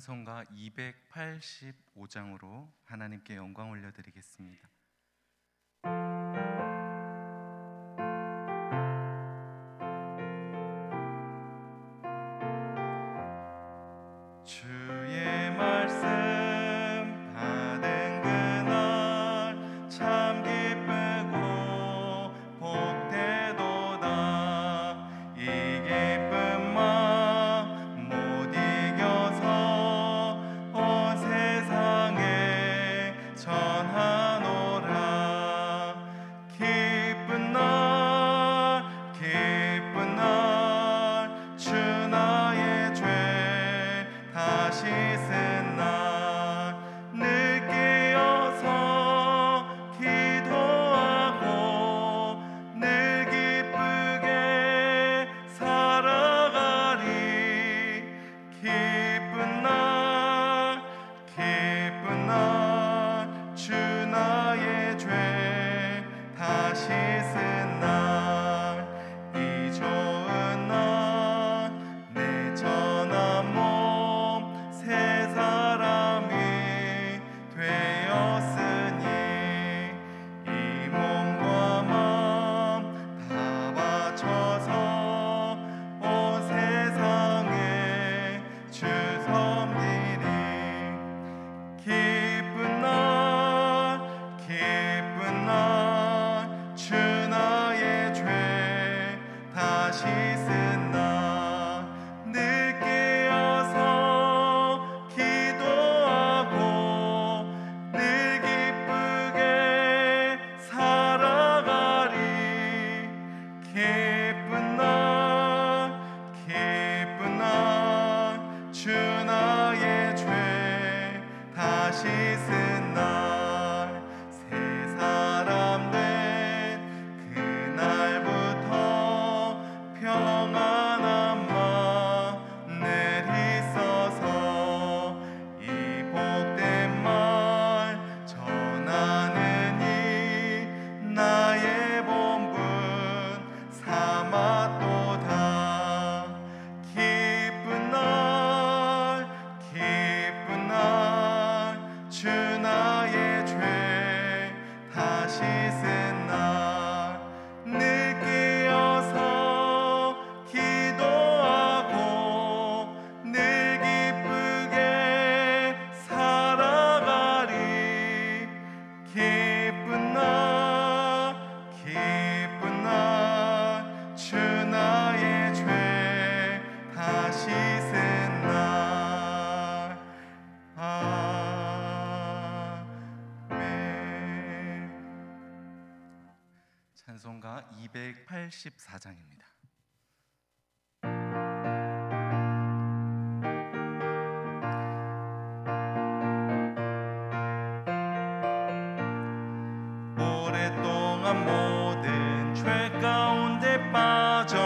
찬송가 285장으로 하나님께 영광 올려드리겠습니다. 주의 말씀 받은 그날 참 기쁘고 복되도다. 이 기쁜 마음 못 이겨서 온 세상에 전하노라. 기쁜 날 기쁜 날 주 나의 죄 다시 쓴 날 늘 깨어서 기도하고 늘 기쁘게 살아가리. 기쁜 날 주 나의 죄 다시 쓴 날 이 좋은 날 내 전한 몸 새 사람이 되었으니 이 몸과 마음 다 바쳐서 온 세상에 주 섬기리. 기쁜 날 주 나의 죄 다시 쓴 날 늘 깨어서 기도하고 늘 기쁘게 살아가리. 기쁜 날 주 나의 죄 다시 쓴 날 새 사람 된 그날부터 평안한 마늘 있어서 이 복된 말 전하느니 나의 본분 삼았도다. 기쁜 날 주 나의 죄 다시 쓴 날 늘 깨어서 기도하고 늘 기쁘게 살아가리. 기쁜 날 주 나의 죄 다시 쓴 날. 아멘. 찬송가 284장입니다. 오랫동안 모든 죄 가운데 빠져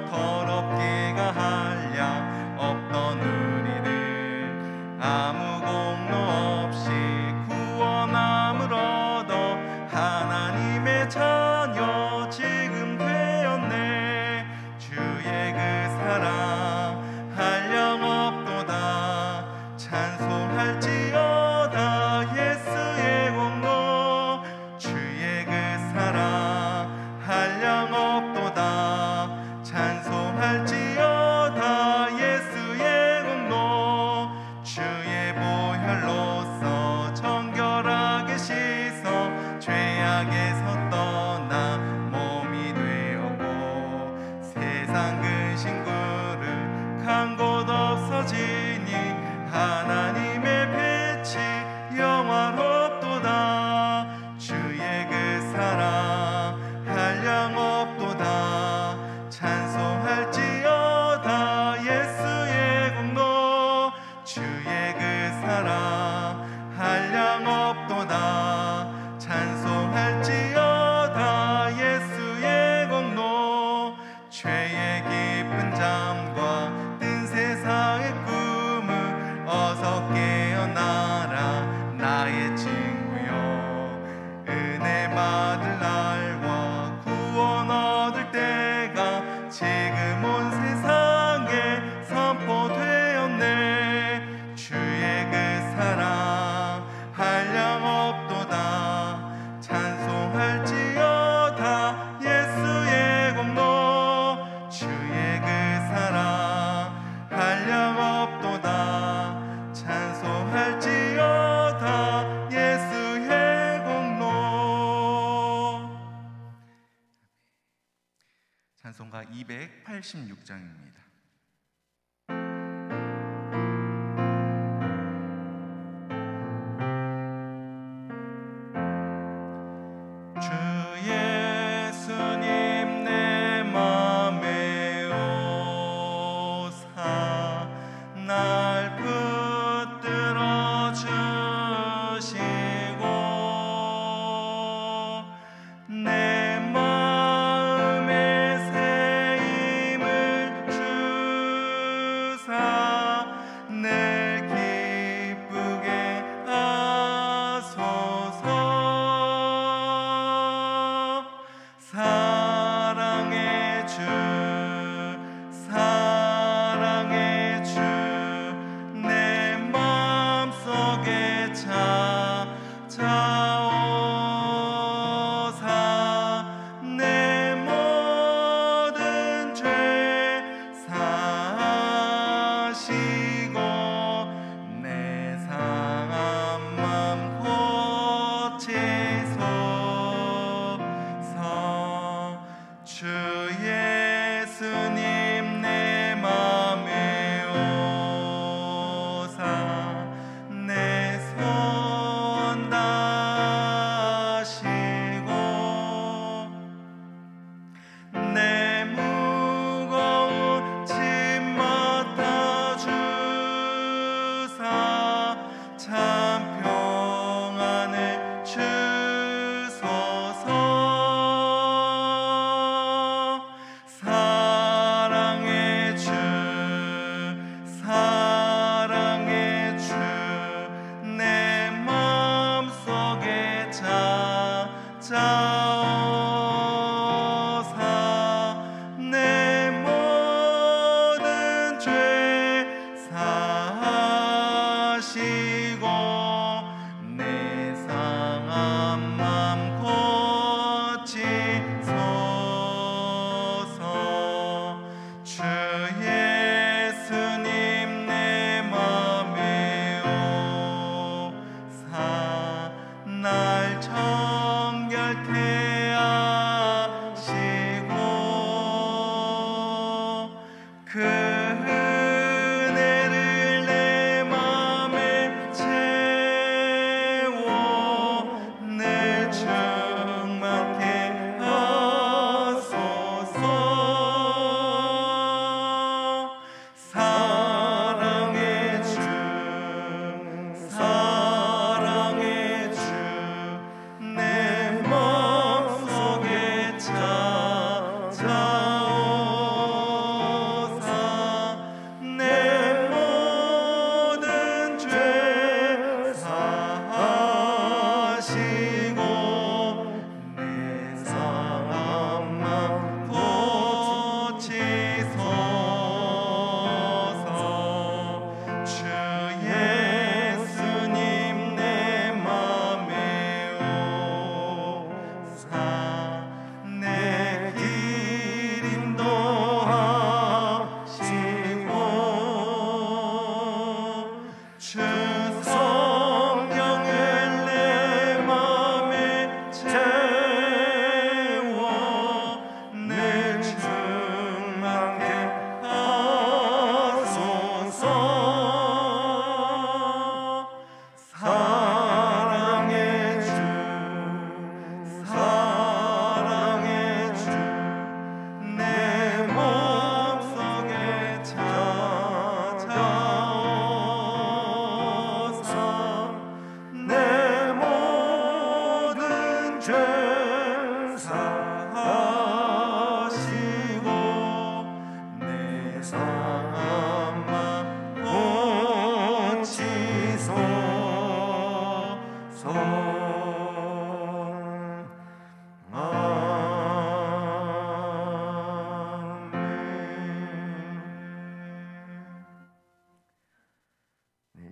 더럽기가 한량 없던 우리를 아무 공로 없이 구원함을 얻어 하나님의 자녀 지금 되었네. 주의 그 사랑 한량 없도다. 찬송할지어다 예수의 공로. 주의 그 사랑 한량 없도다. 찬송할지어다 예수의 공로. 주의 보혈로서 정결하게 씻어 죄악에서 떠나 몸이 되었고 세상 근심구를 간 곳 없어지니 하나님의 186장입니다.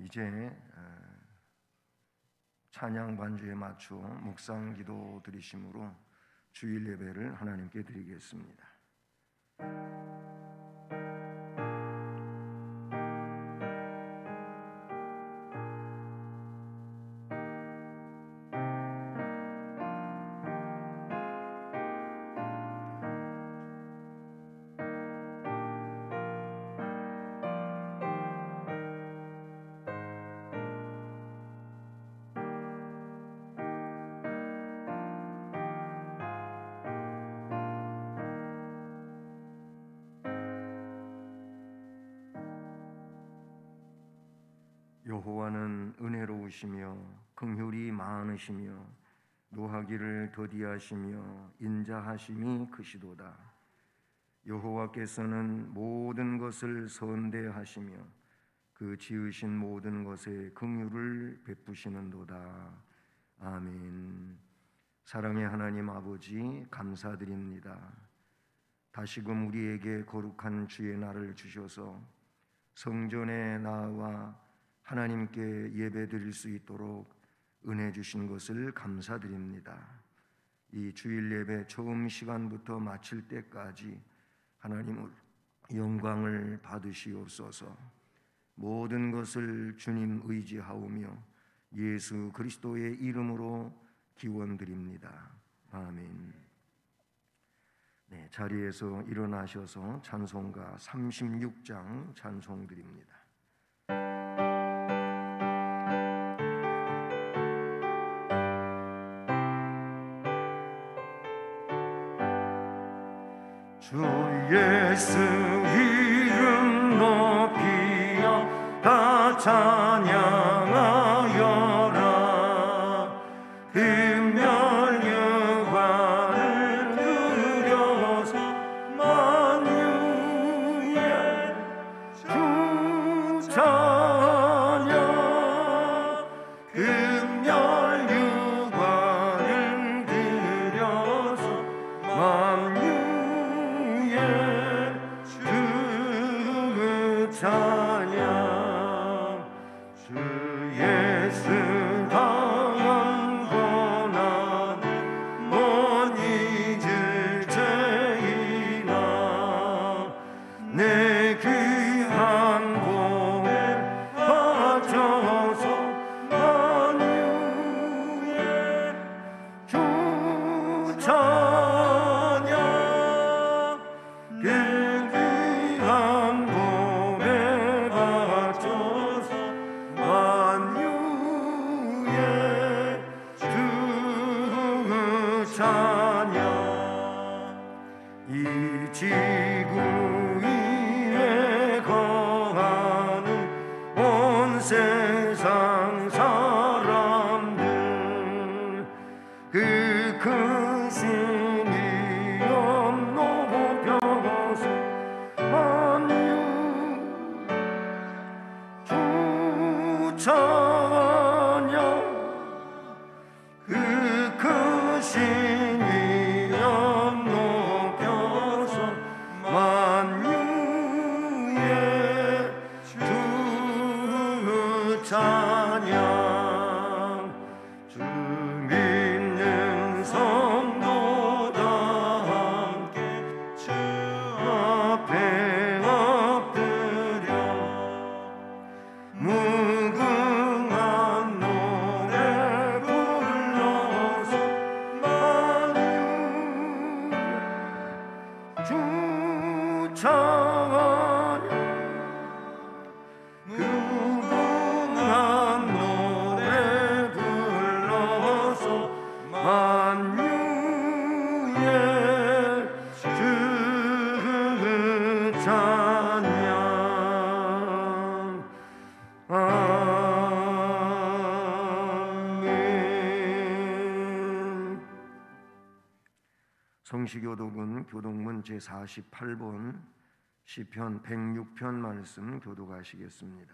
이제 찬양 반주에 맞춰 묵상 기도 드리심으로 주일 예배를 하나님께 드리겠습니다. 여호와는 은혜로우시며 긍휼이 많으시며 노하기를 더디하시며 인자하심이 크시도다. 여호와께서는 모든 것을 선대하시며 그 지으신 모든 것에 긍휼을 베푸시는도다. 아멘. 사랑의 하나님 아버지, 감사드립니다. 다시금 우리에게 거룩한 주의 날을 주셔서 성전에 나와 하나님께 예배드릴 수 있도록 은혜 주신 것을 감사드립니다. 이 주일 예배 처음 시간부터 마칠 때까지 하나님을 영광을 받으시옵소서. 모든 것을 주님 의지하오며 예수 그리스도의 이름으로 기원드립니다. 아멘. 네, 자리에서 일어나셔서 찬송가 36장 찬송드립니다. 주 예수 이름 높이어 다 찬양하여라. 금멸유관을 들여서 만유의 주 찬양. 금멸유관을 들여서 만유의 주 찬양. 주 예수 당한 고난 못 잊을 죄이나 내 귀한 몸에 바쳐서 만유의 주 찬양. 그 귀한 몸에 바쳐서 만유의 주 찬양. 이 지구 위에 거하는 온 세상 사람들 그 크신 이름 높여서 만유 주 찬양. 그 크신 이름 높여서 만유의 주 찬양. 주 믿는 성도 다 함께 주 앞에 엎드려 무궁한 노래 불러서 만유의 주 찬양. 무궁한 노래 불러서 만유의 주 찬양. 아멘. 성시교독은 교독문 제48번 시편 106편 말씀 교독하시겠습니다.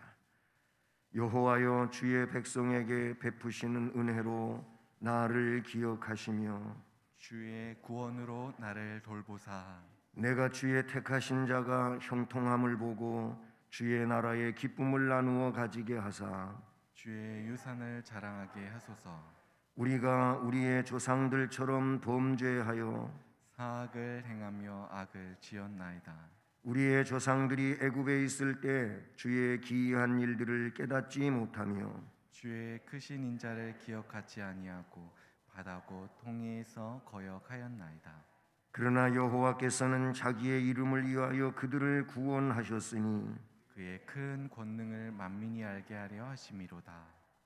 여호와여, 주의 백성에게 베푸시는 은혜로 나를 기억하시며 주의 구원으로 나를 돌보사. 내가 주의 택하신 자가 형통함을 보고 주의 나라의 기쁨을 나누어 가지게 하사 주의 유산을 자랑하게 하소서. 우리가 우리의 조상들처럼 범죄하여 사악을 행하며 악을 지었나이다. 우리의 조상들이 애굽에 있을 때 주의 기이한 일들을 깨닫지 못하며 주의 크신 인자를 기억하지 아니하고 바다고 통해서 거역하였나이다. 그러나 여호와께서는 자기의 이름을 위하여 그들을 구원하셨으니 그의 큰 권능을 만민이 알게 하려 하심이로다.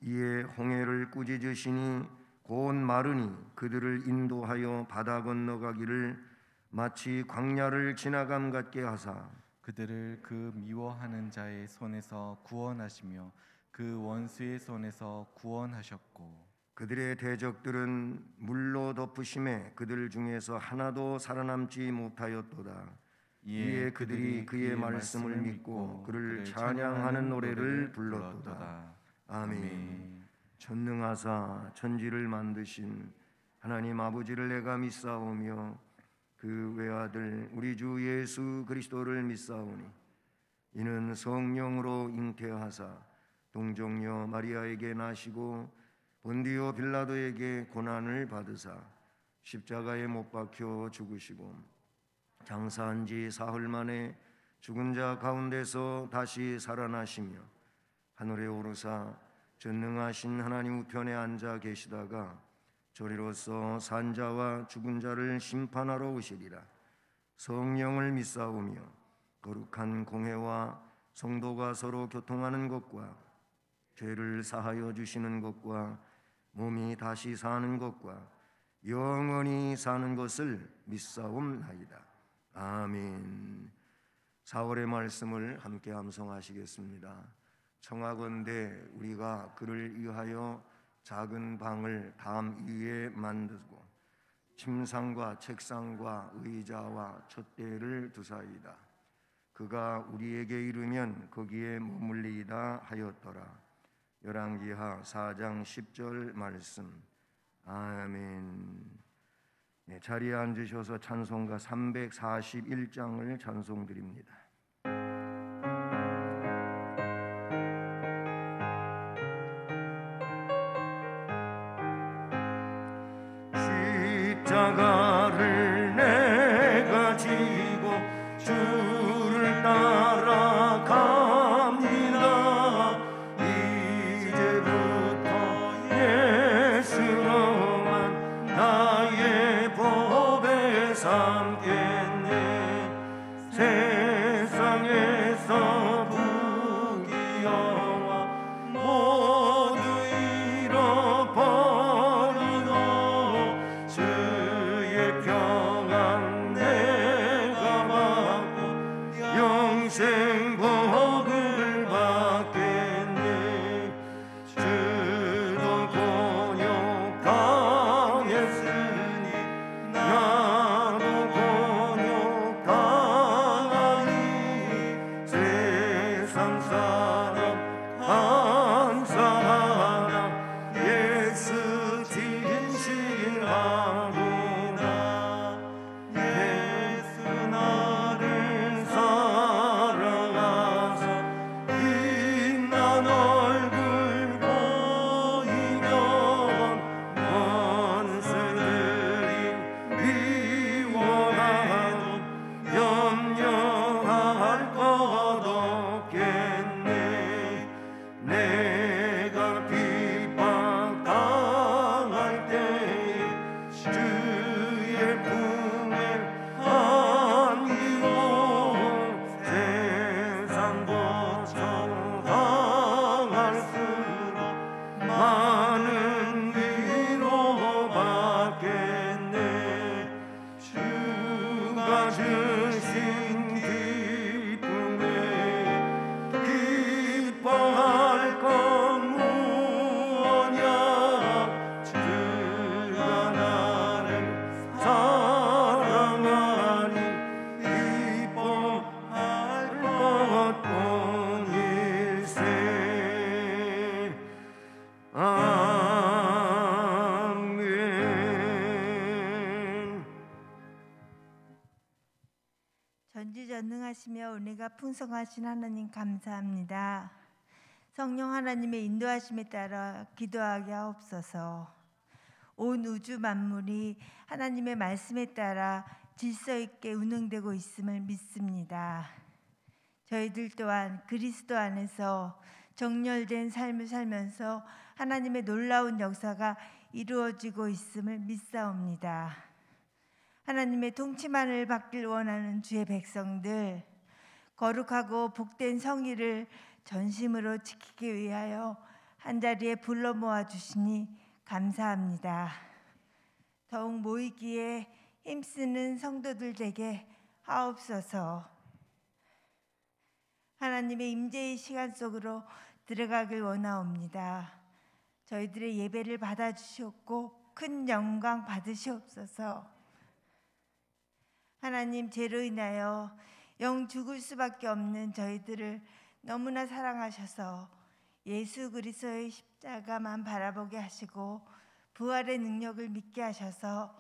이에 홍해를 꾸짖으시니 곧 마르니 그들을 인도하여 바다 건너가기를 마치 광야를 지나감 같게 하사 그들을 그 미워하는 자의 손에서 구원하시며 그 원수의 손에서 구원하셨고 그들의 대적들은 물로 덮으심에 그들 중에서 하나도 살아남지 못하였도다. 이에 그들이 그의 말씀을 믿고 그를 찬양하는 노래를 불렀도다. 아멘. 전능하사 천지를 만드신 하나님 아버지를 내가 믿사오며 그 외아들 우리 주 예수 그리스도를 믿사오니 이는 성령으로 잉태하사 동정녀 마리아에게 나시고 본디오 빌라도에게 고난을 받으사 십자가에 못 박혀 죽으시고 장사한 지 사흘 만에 죽은 자 가운데서 다시 살아나시며 하늘에 오르사 전능하신 하나님 우편에 앉아 계시다가 저리로서 산자와 죽은 자를 심판하러 오시리라. 성령을 믿사오며 거룩한 공회와 성도가 서로 교통하는 것과 죄를 사하여 주시는 것과 몸이 다시 사는 것과 영원히 사는 것을 믿사옵나이다. 아멘. 4월의 말씀을 함께 암송하시겠습니다. 청하건대 우리가 그를 위하여 작은 방을 담 위에 만들고 침상과 책상과 의자와 촛대를 두사이다. 그가 우리에게 이르면 거기에 머물리이다 하였더라. 열왕기하 4장 10절 말씀. 아멘. 네, 자리에 앉으셔서 찬송가 341장을 찬송드립니다. 십자가를 내가 지고 주를 따라갑니다. 이제부터 예수로만 나의 법에 삼겠네. 세상에서 부귀영화 모두 잃어버리고 주의 평안 내가 받고 영생 복을 받겠네. 주도 곤욕 당했으니 나도 곤욕 당하리. 세상 사람 한 사람 예수 진실하구나. 예수 나를 사랑하사 빛난 얼굴 보이면 원수들이 미워하도 염려할 것 없겠네. 내가 핍박당할 때에 주의 품에 안기고 세상 고통당할수록 많은 위로 받겠네. 주가 주신 기쁨에 기뻐할 것 무엇냐. 주가 나를 사랑하니 기뻐할 것뿐일세. 아멘. 전지전능하시며 은혜가 풍성하신 하나님 감사합니다. 성령 하나님의 인도하심에 따라 기도하게 하옵소서. 온 우주 만물이 하나님의 말씀에 따라 질서 있게 운행되고 있음을 믿습니다. 저희들 또한 그리스도 안에서 정렬된 삶을 살면서 하나님의 놀라운 역사가 이루어지고 있음을 믿사옵니다. 하나님의 통치만을 받길 원하는 주의 백성들, 거룩하고 복된 성의를 전심으로 지키기 위하여 한자리에 불러 모아 주시니 감사합니다. 더욱 모이기에 힘쓰는 성도들 되게 하옵소서. 하나님의 임재의 시간 속으로 들어가길 원하옵니다. 저희들의 예배를 받아주시옵고 큰 영광 받으시옵소서. 하나님, 죄로 인하여 영 죽을 수밖에 없는 저희들을 너무나 사랑하셔서 예수 그리스도의 십자가만 바라보게 하시고 부활의 능력을 믿게 하셔서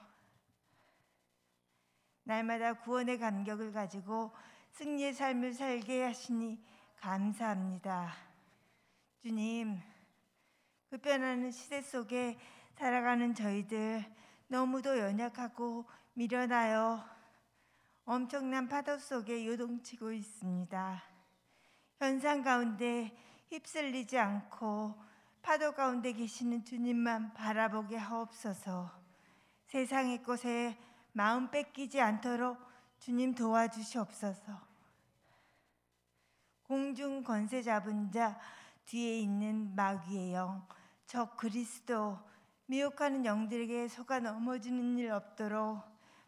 날마다 구원의 감격을 가지고 승리의 삶을 살게 하시니 감사합니다. 주님, 급변하는 시대 속에 살아가는 저희들 너무도 연약하고 미련하여 엄청난 파도 속에 요동치고 있습니다. 현상 가운데 휩쓸리지 않고 파도 가운데 계시는 주님만 바라보게 하옵소서. 세상의 것에 마음 뺏기지 않도록 주님 도와주시옵소서. 공중 권세 잡은 자 뒤에 있는 마귀의 영, 적 그리스도, 미혹하는 영들에게 속아 넘어지는 일 없도록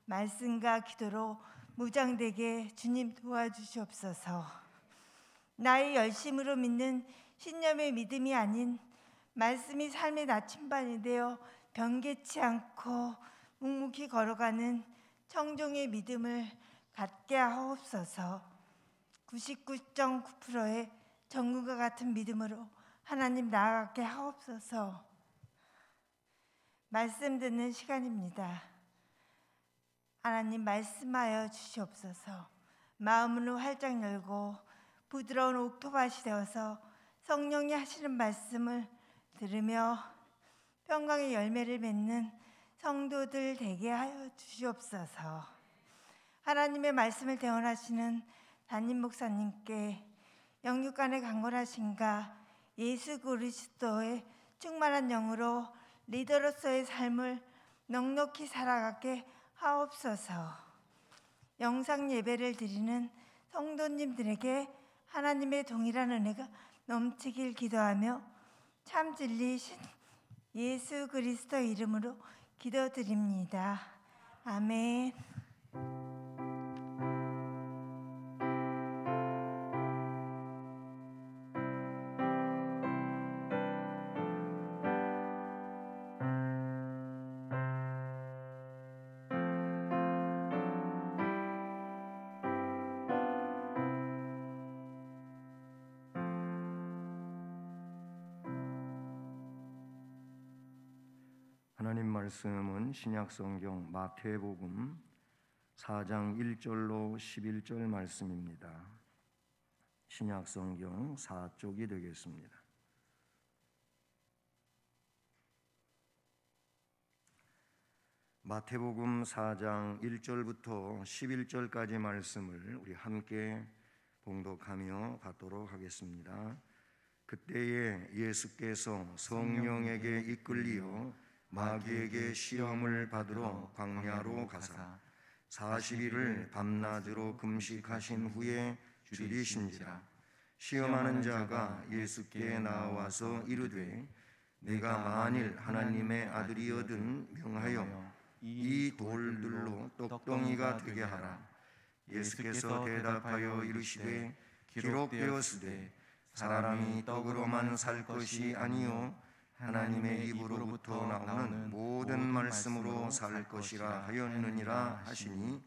말씀과 기도로 무장되게 주님 도와주시옵소서. 나의 열심으로 믿는 신념의 믿음이 아닌 말씀이 삶의 나침반이 되어 변개치 않고 묵묵히 걸어가는 청종의 믿음을 갖게 하옵소서. 99.9%의 전구가 같은 믿음으로 하나님 나아가게 하옵소서. 말씀 듣는 시간입니다. 하나님 말씀하여 주시옵소서. 마음으로 활짝 열고 부드러운 옥토밭이 되어서 성령이 하시는 말씀을 들으며 평강의 열매를 맺는 성도들 되게 하여 주시옵소서. 하나님의 말씀을 대언하시는 담임 목사님께 영육간의 강건하심과 예수 그리스도의 충만한 영으로 리더로서의 삶을 넉넉히 살아가게 하옵소서. 영상 예배를 드리는 성도님들에게 하나님의 동일한 은혜가 넘치길 기도하며 참 진리이신 예수 그리스도 이름으로 기도드립니다. 아멘. 하나님 말씀은 신약성경 마태복음 4장 1절로 11절 말씀입니다. 신약성경 4쪽이 되겠습니다. 마태복음 4장 1절부터 11절까지 말씀을 우리 함께 봉독하며 받도록 하겠습니다. 그때에 예수께서 성령에게 이끌리어 마귀에게 시험을 받으러 광야로 가사 40일을 밤낮으로 금식하신 후에 줄이신지라. 시험하는 자가 예수께 나와서 이르되 내가 만일 하나님의 아들이거든 명하여 이 돌들로 떡덩이가 되게 하라. 예수께서 대답하여 이르시되 기록되었으되 사람이 떡으로만 살 것이 아니요 하나님의 입으로부터 나오는 모든 말씀으로 살 것이라 하였느니라 하시니,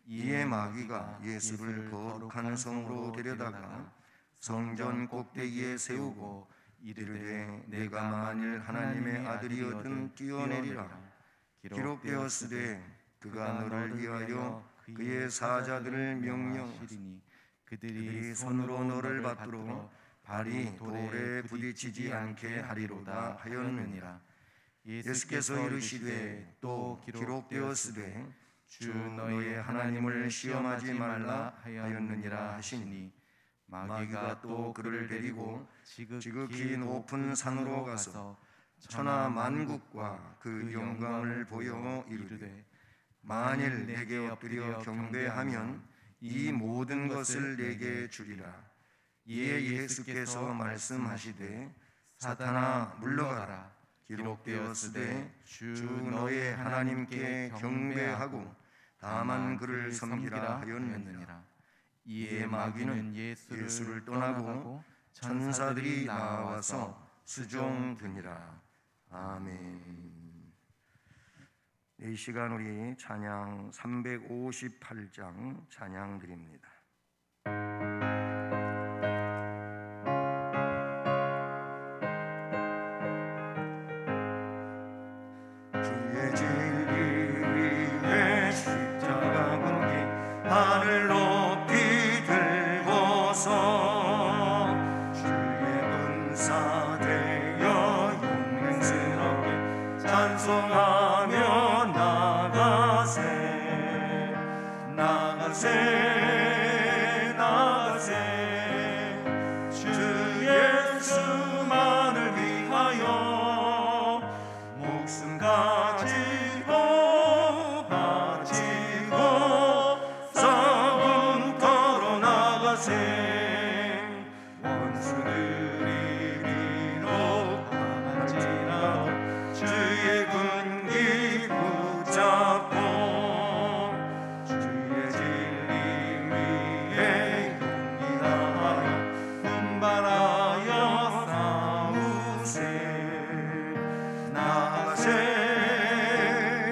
이에 마귀가 예수를 거룩한 성으로 데려다가 성전 꼭대기에 세우고 이르되 내가 만일 하나님의 아들이거든 뛰어내리라. 기록되었으되 그가 너를 위하여 그의 사자들을 명령하시니 그들이 손으로 너를 받들어 발이 돌에 부딪히지 않게 하리로다 하였느니라. 예수께서 이르시되 또 기록되었으되 주 너의 하나님을 시험하지 말라 하였느니라 하시니, 마귀가 또 그를 데리고 지극히 높은 산으로 가서 천하 만국과 그 영광을 보여 이르되 만일 내게 엎드려 경배하면 이 모든 것을 내게 주리라. 이에 예수께서 말씀하시되 사탄아 물러가라. 기록되었으되 주 너의 하나님께 경배하고 다만 그를 섬기라 하였느니라. 이에 마귀는 예수를 떠나고 천사들이 나와서 수종드니라. 아멘. 이 시간 우리 찬양 358장 찬양 드립니다. 주의 진리 위에 십자가 무기 하늘 높이 들고서 주의 군사 되어 용맹스럽게 찬송하며 나가세 나가세 나가세 주 예수만을 위하여 목숨 가지고 바치고 썩은 터로 나가세 원수들이 비록할지라도 주의 군기 붙잡고 주의 진리 위에 용기 다하여 분발하여 싸우세 나가세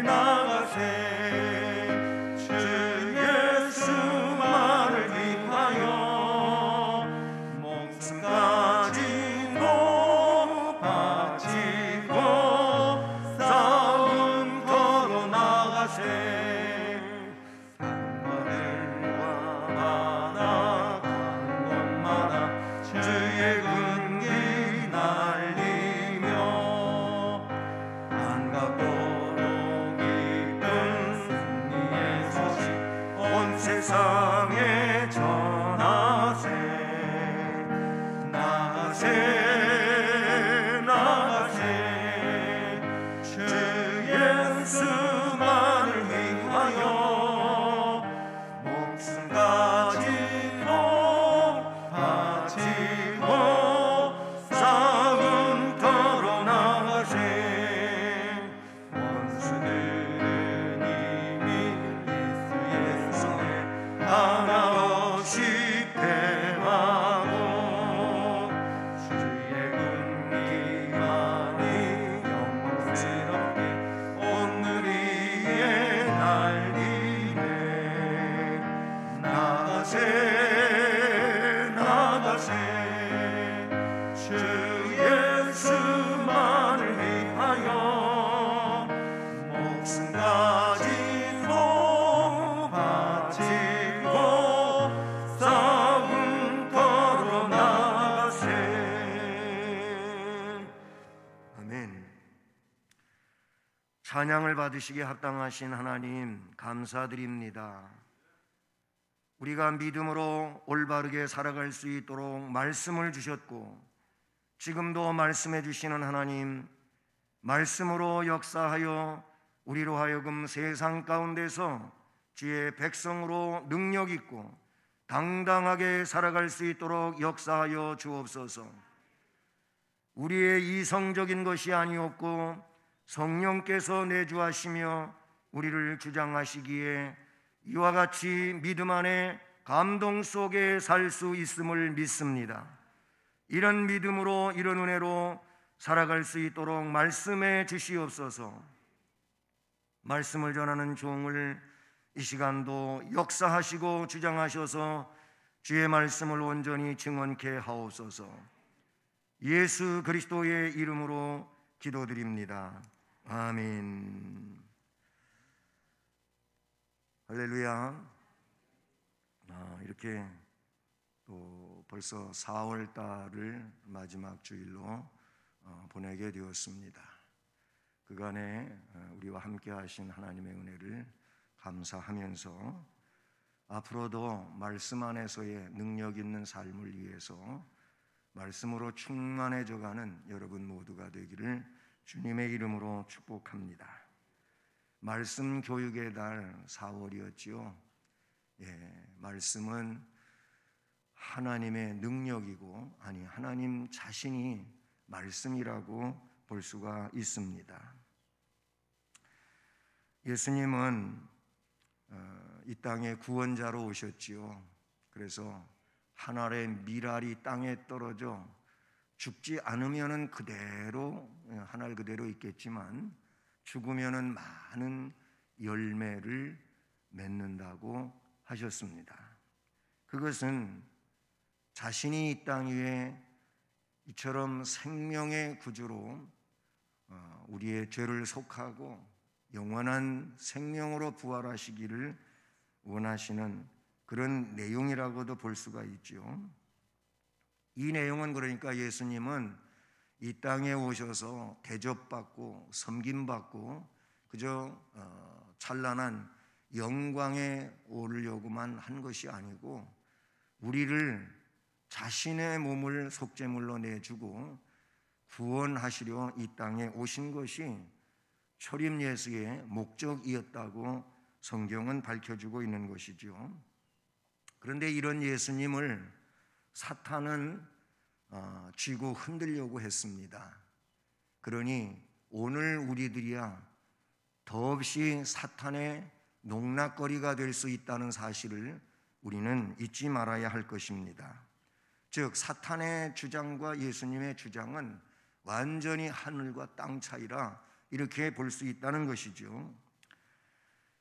나가세 주 예수만을 위하여 목숨 가지고 바치고 싸운 터로 나가세 산마들과 바다 간 곳마다 주의 군기 날리며 안가고도 깊은 승리의 소식 온 세상에 전하세 나가세 나가세 주 예수만을 위하여 목숨 가지고 바치고 싸운 터로 나가세 원수들은 이미 예수의 손에 하나 없이 패하고 주의 군기만이 영광스럽게 오늘 위에 날리네 나가세 나가세 주 예수만을 위하여 목숨 가지고 바치고 싸운 터로 나가세. 아멘. 찬양을 받으시기에 합당하신 하나님 감사드립니다. 우리가 믿음으로 올바르게 살아갈 수 있도록 말씀을 주셨고 지금도 말씀해 주시는 하나님, 말씀으로 역사하여 우리로 하여금 세상 가운데서 주의 백성으로 능력 있고 당당하게 살아갈 수 있도록 역사하여 주옵소서. 우리의 이성적인 것이 아니었고 성령께서 내주하시며 우리를 주장하시기에 이와 같이 믿음 안에 감동 속에 살 수 있음을 믿습니다. 이런 믿음으로 이런 은혜로 살아갈 수 있도록 말씀해 주시옵소서. 말씀을 전하는 종을 이 시간도 역사하시고 주장하셔서 주의 말씀을 온전히 증언케 하옵소서. 예수 그리스도의 이름으로 기도드립니다. 아멘. 할렐루야. 이렇게 또 벌써 4월 달을 마지막 주일로 보내게 되었습니다. 그간에 우리와 함께 하신 하나님의 은혜를 감사하면서 앞으로도 말씀 안에서의 능력 있는 삶을 위해서 말씀으로 충만해져가는 여러분 모두가 되기를 주님의 이름으로 축복합니다. 말씀 교육의 달 4월이었지요. 말씀은 하나님의 능력이고, 아니 하나님 자신이 말씀이라고 볼 수가 있습니다. 예수님은 이 땅에 구원자로 오셨지요. 그래서 한 알의 밀알이 땅에 떨어져 죽지 않으면은 그대로 한 알 그대로 있겠지만 죽으면은 많은 열매를 맺는다고 하셨습니다. 그것은 자신이 이 땅 위에 이처럼 생명의 구주로 우리의 죄를 속하고 영원한 생명으로 부활하시기를 원하시는 그런 내용이라고도 볼 수가 있죠. 이 내용은 그러니까 예수님은 이 땅에 오셔서 대접받고 섬김받고 그저 찬란한 영광에 오르려고만 한 것이 아니고 우리를 자신의 몸을 속죄물로 내주고 구원하시려 이 땅에 오신 것이 초림 예수의 목적이었다고 성경은 밝혀주고 있는 것이죠. 그런데 이런 예수님을 사탄은 쥐고 흔들려고 했습니다. 그러니 오늘 우리들이야 더없이 사탄의 농락거리가 될 수 있다는 사실을 우리는 잊지 말아야 할 것입니다. 즉 사탄의 주장과 예수님의 주장은 완전히 하늘과 땅 차이라 이렇게 볼 수 있다는 것이죠.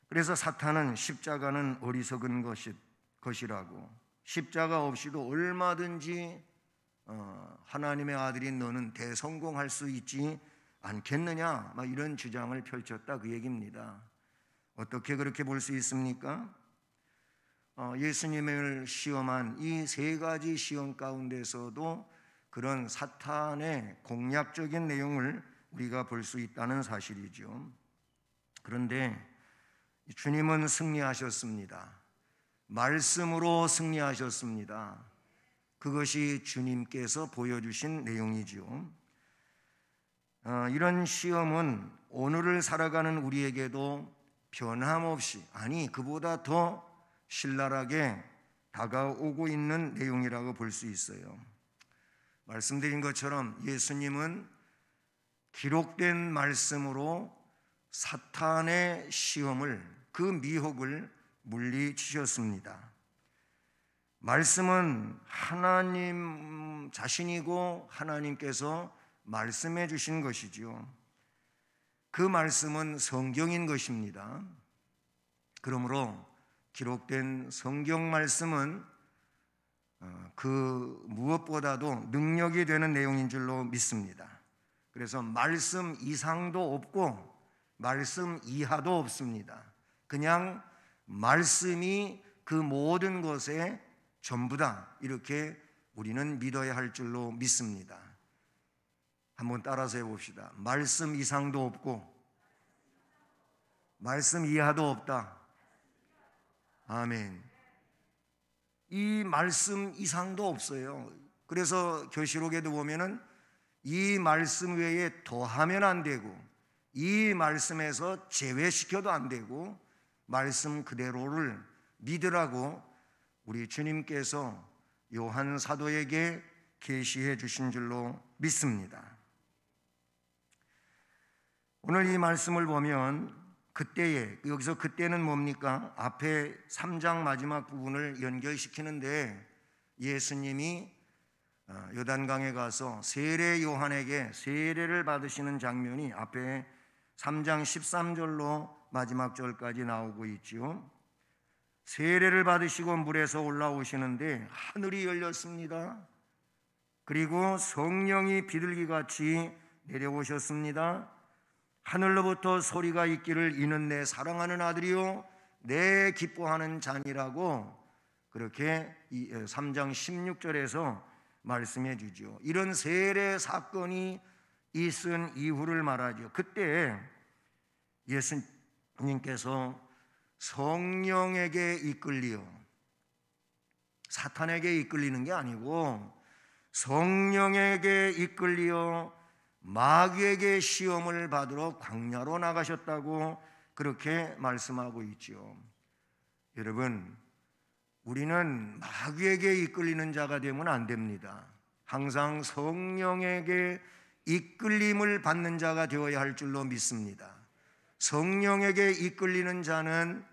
그래서 사탄은 십자가는 어리석은 것이라고, 십자가 없이도 얼마든지 하나님의 아들인 너는 대성공할 수 있지 않겠느냐, 막 이런 주장을 펼쳤다 그 얘기입니다. 어떻게 그렇게 볼 수 있습니까? 예수님을 시험한 이 세 가지 시험 가운데서도 그런 사탄의 공략적인 내용을 우리가 볼 수 있다는 사실이죠. 그런데 주님은 승리하셨습니다. 말씀으로 승리하셨습니다. 그것이 주님께서 보여주신 내용이죠. 이런 시험은 오늘을 살아가는 우리에게도 변함없이, 아니 그보다 더 신랄하게 다가오고 있는 내용이라고 볼 수 있어요. 말씀드린 것처럼 예수님은 기록된 말씀으로 사탄의 시험을, 그 미혹을 물리치셨습니다. 말씀은 하나님 자신이고 하나님께서 말씀해 주신 것이지요. 그 말씀은 성경인 것입니다. 그러므로 기록된 성경 말씀은 그 무엇보다도 능력이 되는 내용인 줄로 믿습니다. 그래서 말씀 이상도 없고 말씀 이하도 없습니다. 그냥 말씀이 그 모든 것의 전부다, 이렇게 우리는 믿어야 할 줄로 믿습니다. 한번 따라서 해봅시다. 말씀 이상도 없고 말씀 이하도 없다. 아멘. 이 말씀 이상도 없어요. 그래서 계시록에도 보면은 이 말씀 외에 더하면 안 되고 이 말씀에서 제외시켜도 안 되고 말씀 그대로를 믿으라고 우리 주님께서 요한 사도에게 계시해 주신 줄로 믿습니다. 오늘 이 말씀을 보면 그때에, 여기서 그때는 뭡니까? 앞에 3장 마지막 부분을 연결시키는데 예수님이 요단강에 가서 세례 요한에게 세례를 받으시는 장면이 앞에 3장 13절로 마지막 절까지 나오고 있죠. 세례를 받으시고 물에서 올라오시는데 하늘이 열렸습니다. 그리고 성령이 비둘기같이 내려오셨습니다. 하늘로부터 소리가 있기를 이는 내 사랑하는 아들이요 내 기뻐하는 자니라고 그렇게 3장 16절에서 말씀해 주죠. 이런 세례 사건이 있은 이후를 말하죠. 그때 예수님께서 성령에게 이끌리어, 사탄에게 이끌리는 게 아니고 성령에게 이끌리어 마귀에게 시험을 받으러 광야로 나가셨다고 그렇게 말씀하고 있죠. 여러분, 우리는 마귀에게 이끌리는 자가 되면 안 됩니다. 항상 성령에게 이끌림을 받는 자가 되어야 할 줄로 믿습니다. 성령에게 이끌리는 자는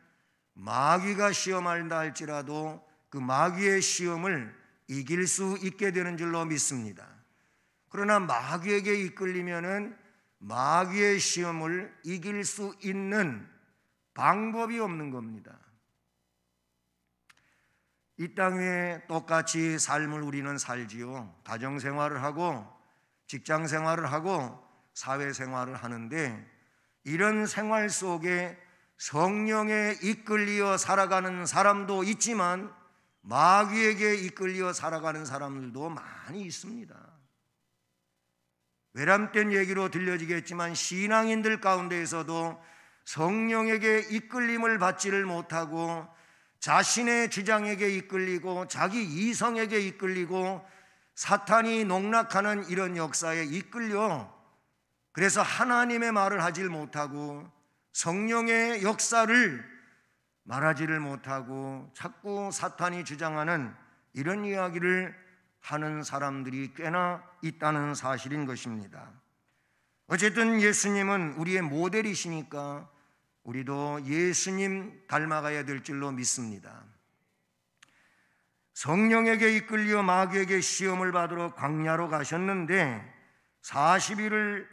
마귀가 시험한다 할지라도 그 마귀의 시험을 이길 수 있게 되는 줄로 믿습니다. 그러나 마귀에게 이끌리면은 마귀의 시험을 이길 수 있는 방법이 없는 겁니다. 이 땅에 똑같이 삶을 우리는 살지요. 가정생활을 하고 직장생활을 하고 사회생활을 하는데, 이런 생활 속에 성령에 이끌려 살아가는 사람도 있지만 마귀에게 이끌려 살아가는 사람들도 많이 있습니다. 외람된 얘기로 들려지겠지만 신앙인들 가운데에서도 성령에게 이끌림을 받지를 못하고 자신의 주장에게 이끌리고 자기 이성에게 이끌리고 사탄이 농락하는 이런 역사에 이끌려, 그래서 하나님의 말을 하질 못하고 성령의 역사를 말하지를 못하고 자꾸 사탄이 주장하는 이런 이야기를 하는 사람들이 꽤나 있다는 사실인 것입니다. 어쨌든 예수님은 우리의 모델이시니까 우리도 예수님 닮아가야 될 줄로 믿습니다. 성령에게 이끌려 마귀에게 시험을 받으러 광야로 가셨는데 40일을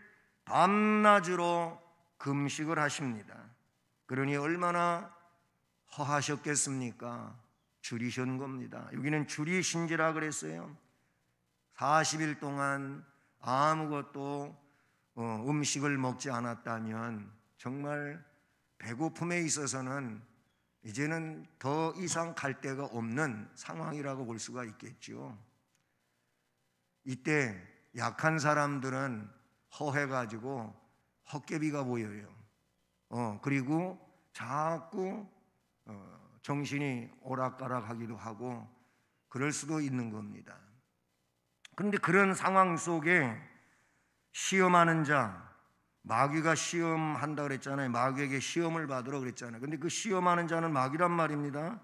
밤낮으로 금식을 하십니다. 그러니 얼마나 허하셨겠습니까? 줄이신 겁니다. 여기는 줄이신지라 그랬어요. 40일 동안 아무것도 음식을 먹지 않았다면 정말 배고픔에 있어서는 이제는 더 이상 갈 데가 없는 상황이라고 볼 수가 있겠죠. 이때 약한 사람들은 허해가지고 헛개비가 보여요. 그리고 자꾸 정신이 오락가락하기도 하고 그럴 수도 있는 겁니다. 그런데 그런 상황 속에 시험하는 자, 마귀가 시험한다 그랬잖아요. 마귀에게 시험을 받으러 그랬잖아요. 근데 그 시험하는 자는 마귀란 말입니다.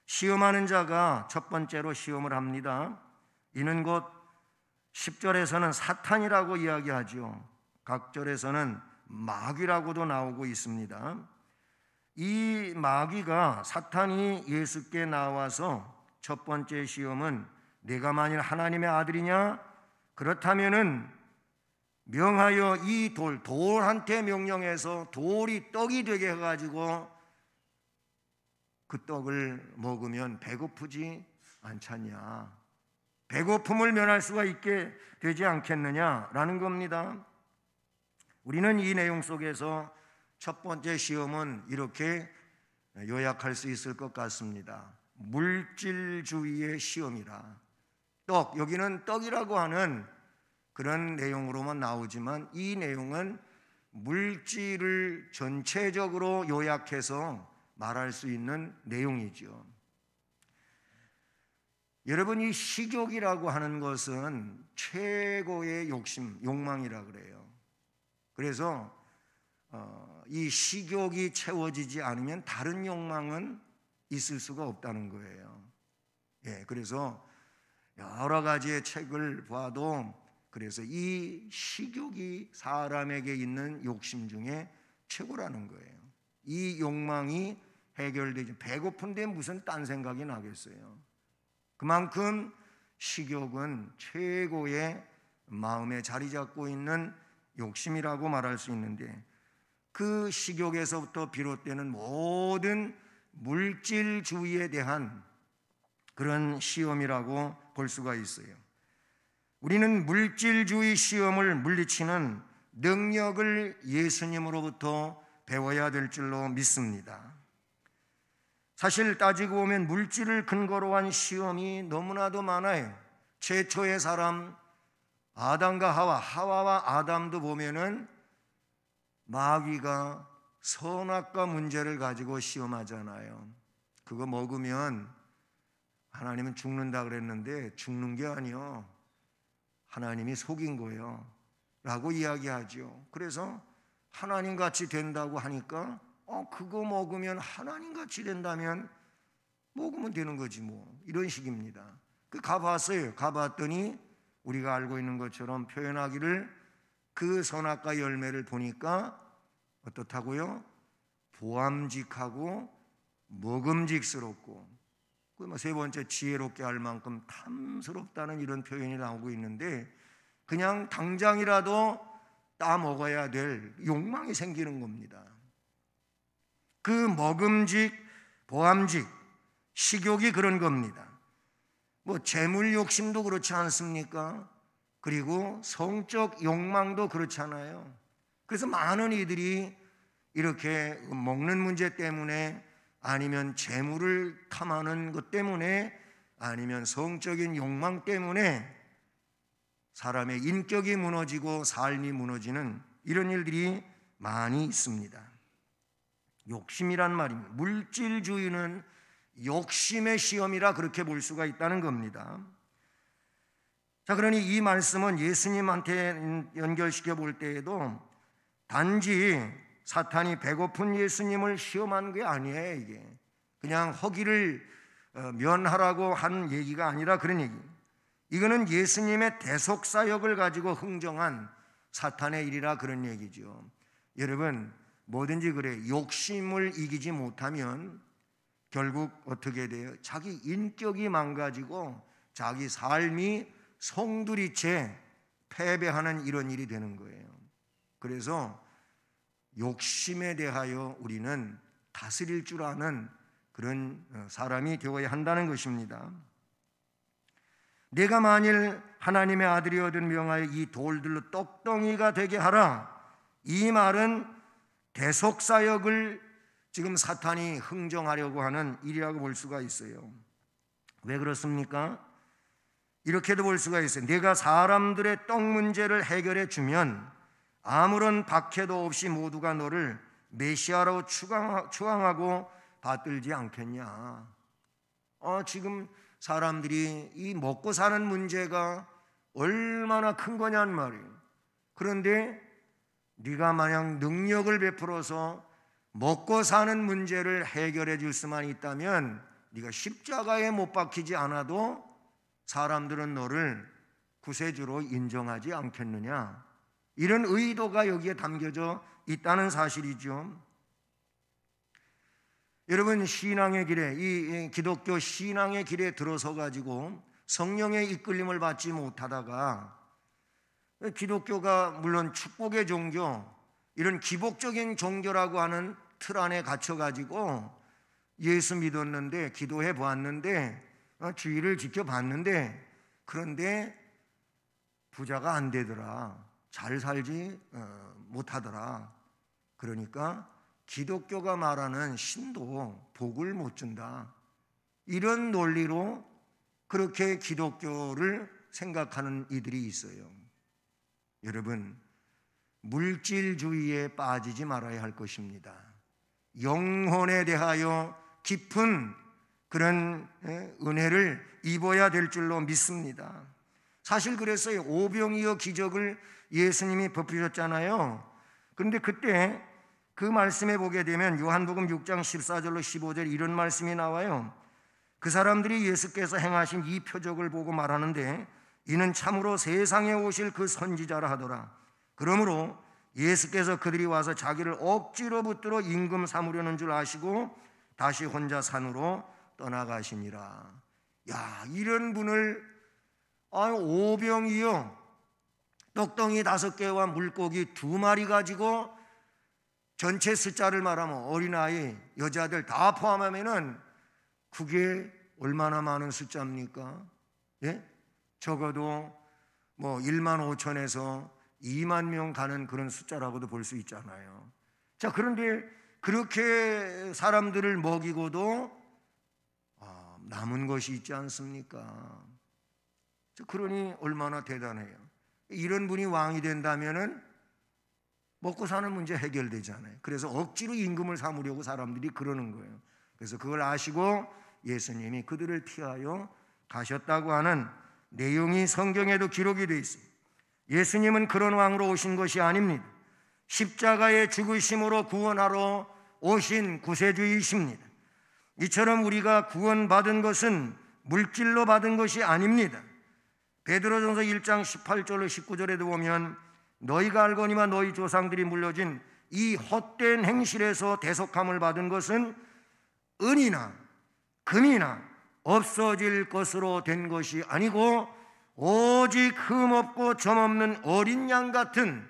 시험하는 자가 첫 번째로 시험을 합니다. 이는 곧 10절에서는 사탄이라고 이야기하죠. 각절에서는 마귀라고도 나오고 있습니다. 이 마귀가, 사탄이 예수께 나와서 첫 번째 시험은 내가 만일 하나님의 아들이냐? 그렇다면은 명하여 이 돌한테 명령해서 돌이 떡이 되게 해가지고 그 떡을 먹으면 배고프지 않잖냐, 배고픔을 면할 수가 있게 되지 않겠느냐라는 겁니다. 우리는 이 내용 속에서 첫 번째 시험은 이렇게 요약할 수 있을 것 같습니다. 물질주의의 시험이라. 떡, 여기는 떡이라고 하는 그런 내용으로만 나오지만 이 내용은 물질을 전체적으로 요약해서 말할 수 있는 내용이죠. 여러분, 이 식욕이라고 하는 것은 최고의 욕망이라 그래요. 그래서 이 식욕이 채워지지 않으면 다른 욕망은 있을 수가 없다는 거예요. 그래서 여러 가지의 책을 봐도 그래서 이 식욕이 사람에게 있는 욕심 중에 최고라는 거예요. 이 욕망이 해결되지, 배고픈데 무슨 딴 생각이 나겠어요. 그만큼 식욕은 최고의 마음에 자리 잡고 있는 욕심이라고 말할 수 있는데, 그 식욕에서부터 비롯되는 모든 물질주의에 대한 그런 시험이라고 볼 수가 있어요. 우리는 물질주의 시험을 물리치는 능력을 예수님으로부터 배워야 될 줄로 믿습니다. 사실 따지고 보면 물질을 근거로 한 시험이 너무나도 많아요. 최초의 사람 아담과 하와와 아담도 보면은 마귀가 선악과 문제를 가지고 시험하잖아요. 그거 먹으면 하나님은 죽는다 그랬는데 죽는 게 아니요, 하나님이 속인 거예요 라고 이야기하죠. 그래서 하나님같이 된다고 하니까 그거 먹으면 하나님같이 된다면 먹으면 되는 거지 뭐, 이런 식입니다. 가봤어요. 가봤더니 우리가 알고 있는 것처럼 표현하기를 그 선악과 열매를 보니까 어떻다고요? 보암직하고 먹음직스럽고 세 번째 지혜롭게 할 만큼 탐스럽다는 이런 표현이 나오고 있는데 그냥 당장이라도 따먹어야 될 욕망이 생기는 겁니다. 그 먹음직, 보암직, 식욕이 그런 겁니다. 재물 욕심도 그렇지 않습니까? 그리고 성적 욕망도 그렇잖아요. 그래서 많은 이들이 이렇게 먹는 문제 때문에 아니면 재물을 탐하는 것 때문에 아니면 성적인 욕망 때문에 사람의 인격이 무너지고 삶이 무너지는 이런 일들이 많이 있습니다. 욕심이란 말입니다. 물질주의는 욕심의 시험이라 그렇게 볼 수가 있다는 겁니다. 자, 그러니 이 말씀은 예수님한테 연결시켜 볼 때에도 단지 사탄이 배고픈 예수님을 시험한 게 아니에요. 이게 그냥 허기를 면하라고 한 얘기가 아니라 그런 얘기. 이거는 예수님의 대속사역을 가지고 흥정한 사탄의 일이라 그런 얘기죠. 여러분, 뭐든지 그래. 욕심을 이기지 못하면 결국 어떻게 돼요? 자기 인격이 망가지고 자기 삶이 송두리째 패배하는 이런 일이 되는 거예요. 그래서 욕심에 대하여 우리는 다스릴 줄 아는 그런 사람이 되어야 한다는 것입니다. 내가 만일 하나님의 아들이거든 명하여 이 돌들로 떡덩이가 되게 하라. 이 말은 대속사역을 지금 사탄이 흥정하려고 하는 일이라고 볼 수가 있어요. 왜 그렇습니까? 이렇게도 볼 수가 있어요. 내가 사람들의 떡 문제를 해결해 주면 아무런 박해도 없이 모두가 너를 메시아로 추앙하고 받들지 않겠냐. 지금 사람들이 이 먹고 사는 문제가 얼마나 큰 거냔 말이에요. 그런데 네가 만약 능력을 베풀어서 먹고 사는 문제를 해결해 줄 수만 있다면 네가 십자가에 못 박히지 않아도 사람들은 너를 구세주로 인정하지 않겠느냐. 이런 의도가 여기에 담겨져 있다는 사실이죠. 여러분, 신앙의 길에, 이 기독교 신앙의 길에 들어서 가지고 성령의 이끌림을 받지 못하다가 기독교가 물론 축복의 종교, 이런 기복적인 종교라고 하는 틀 안에 갇혀 가지고 예수 믿었는데, 기도해 보았는데, 주의를 지켜봤는데, 그런데 부자가 안 되더라, 잘 살지 못하더라. 그러니까 기독교가 말하는 신도 복을 못 준다, 이런 논리로 그렇게 기독교를 생각하는 이들이 있어요. 여러분, 물질주의에 빠지지 말아야 할 것입니다. 영혼에 대하여 깊은 그런 은혜를 입어야 될 줄로 믿습니다. 사실 그랬어요. 오병이어 기적을 예수님이 베푸셨잖아요. 그런데 그때 그 말씀에 보게 되면 요한복음 6장 14절로 15절 이런 말씀이 나와요. 그 사람들이 예수께서 행하신 이 표적을 보고 말하는데 이는 참으로 세상에 오실 그 선지자라 하더라. 그러므로 예수께서 그들이 와서 자기를 억지로 붙들어 임금 삼으려는 줄 아시고 다시 혼자 산으로 떠나가시니라. 야, 이런 분을 오병이어 떡덩이 5개와 물고기 2마리 가지고 전체 숫자를 말하면 어린아이, 여자들 다 포함하면은 그게 얼마나 많은 숫자입니까? 예? 적어도 1만 5천에서 2만 명 가는 그런 숫자라고도 볼 수 있잖아요. 자, 그런데 그렇게 사람들을 먹이고도 남은 것이 있지 않습니까? 그러니 얼마나 대단해요. 이런 분이 왕이 된다면은 먹고 사는 문제 해결되잖아요. 그래서 억지로 임금을 삼으려고 사람들이 그러는 거예요. 그래서 그걸 아시고 예수님이 그들을 피하여 가셨다고 하는 내용이 성경에도 기록이 되어 있습니다. 예수님은 그런 왕으로 오신 것이 아닙니다. 십자가의 죽으심으로 구원하러 오신 구세주이십니다. 이처럼 우리가 구원받은 것은 물질로 받은 것이 아닙니다. 베드로전서 1장 18절로 19절에도 보면 너희가 알거니와 너희 조상들이 물려진 이 헛된 행실에서 대속함을 받은 것은 은이나 금이나 없어질 것으로 된 것이 아니고 오직 흠없고 점없는 어린 양 같은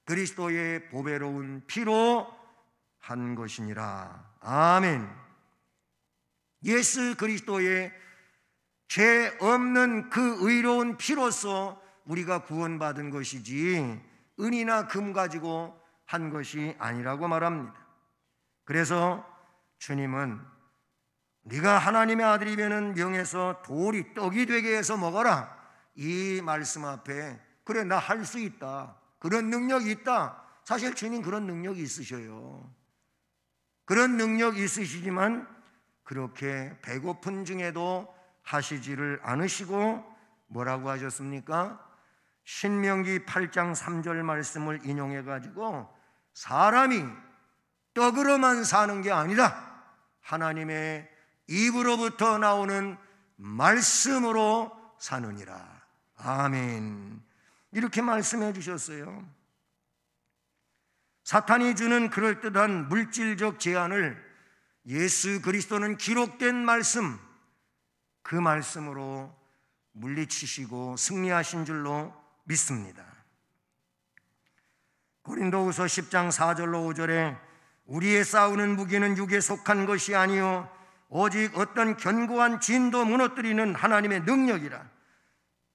그리스도의 보배로운 피로 한 것이니라. 아멘. 예수 그리스도의 죄 없는 그 의로운 피로서 우리가 구원받은 것이지 은이나 금 가지고 한 것이 아니라고 말합니다. 그래서 주님은 네가 하나님의 아들이면은 명에서 돌이 떡이 되게 해서 먹어라, 이 말씀 앞에 그래 나 할 수 있다, 그런 능력이 있다. 사실 주님 그런 능력이 있으셔요. 그런 능력이 있으시지만 그렇게 배고픈 중에도 하시지를 않으시고 뭐라고 하셨습니까? 신명기 8장 3절 말씀을 인용해 가지고 사람이 떡으로만 사는 게 아니라 하나님의 입으로부터 나오는 말씀으로 사느니라. 아멘. 이렇게 말씀해 주셨어요. 사탄이 주는 그럴듯한 물질적 제한을 예수 그리스도는 기록된 말씀, 그 말씀으로 물리치시고 승리하신 줄로 믿습니다. 고린도후서 10장 4절로 5절에 우리의 싸우는 무기는 육에 속한 것이 아니요 오직 어떤 견고한 진도 무너뜨리는 하나님의 능력이라.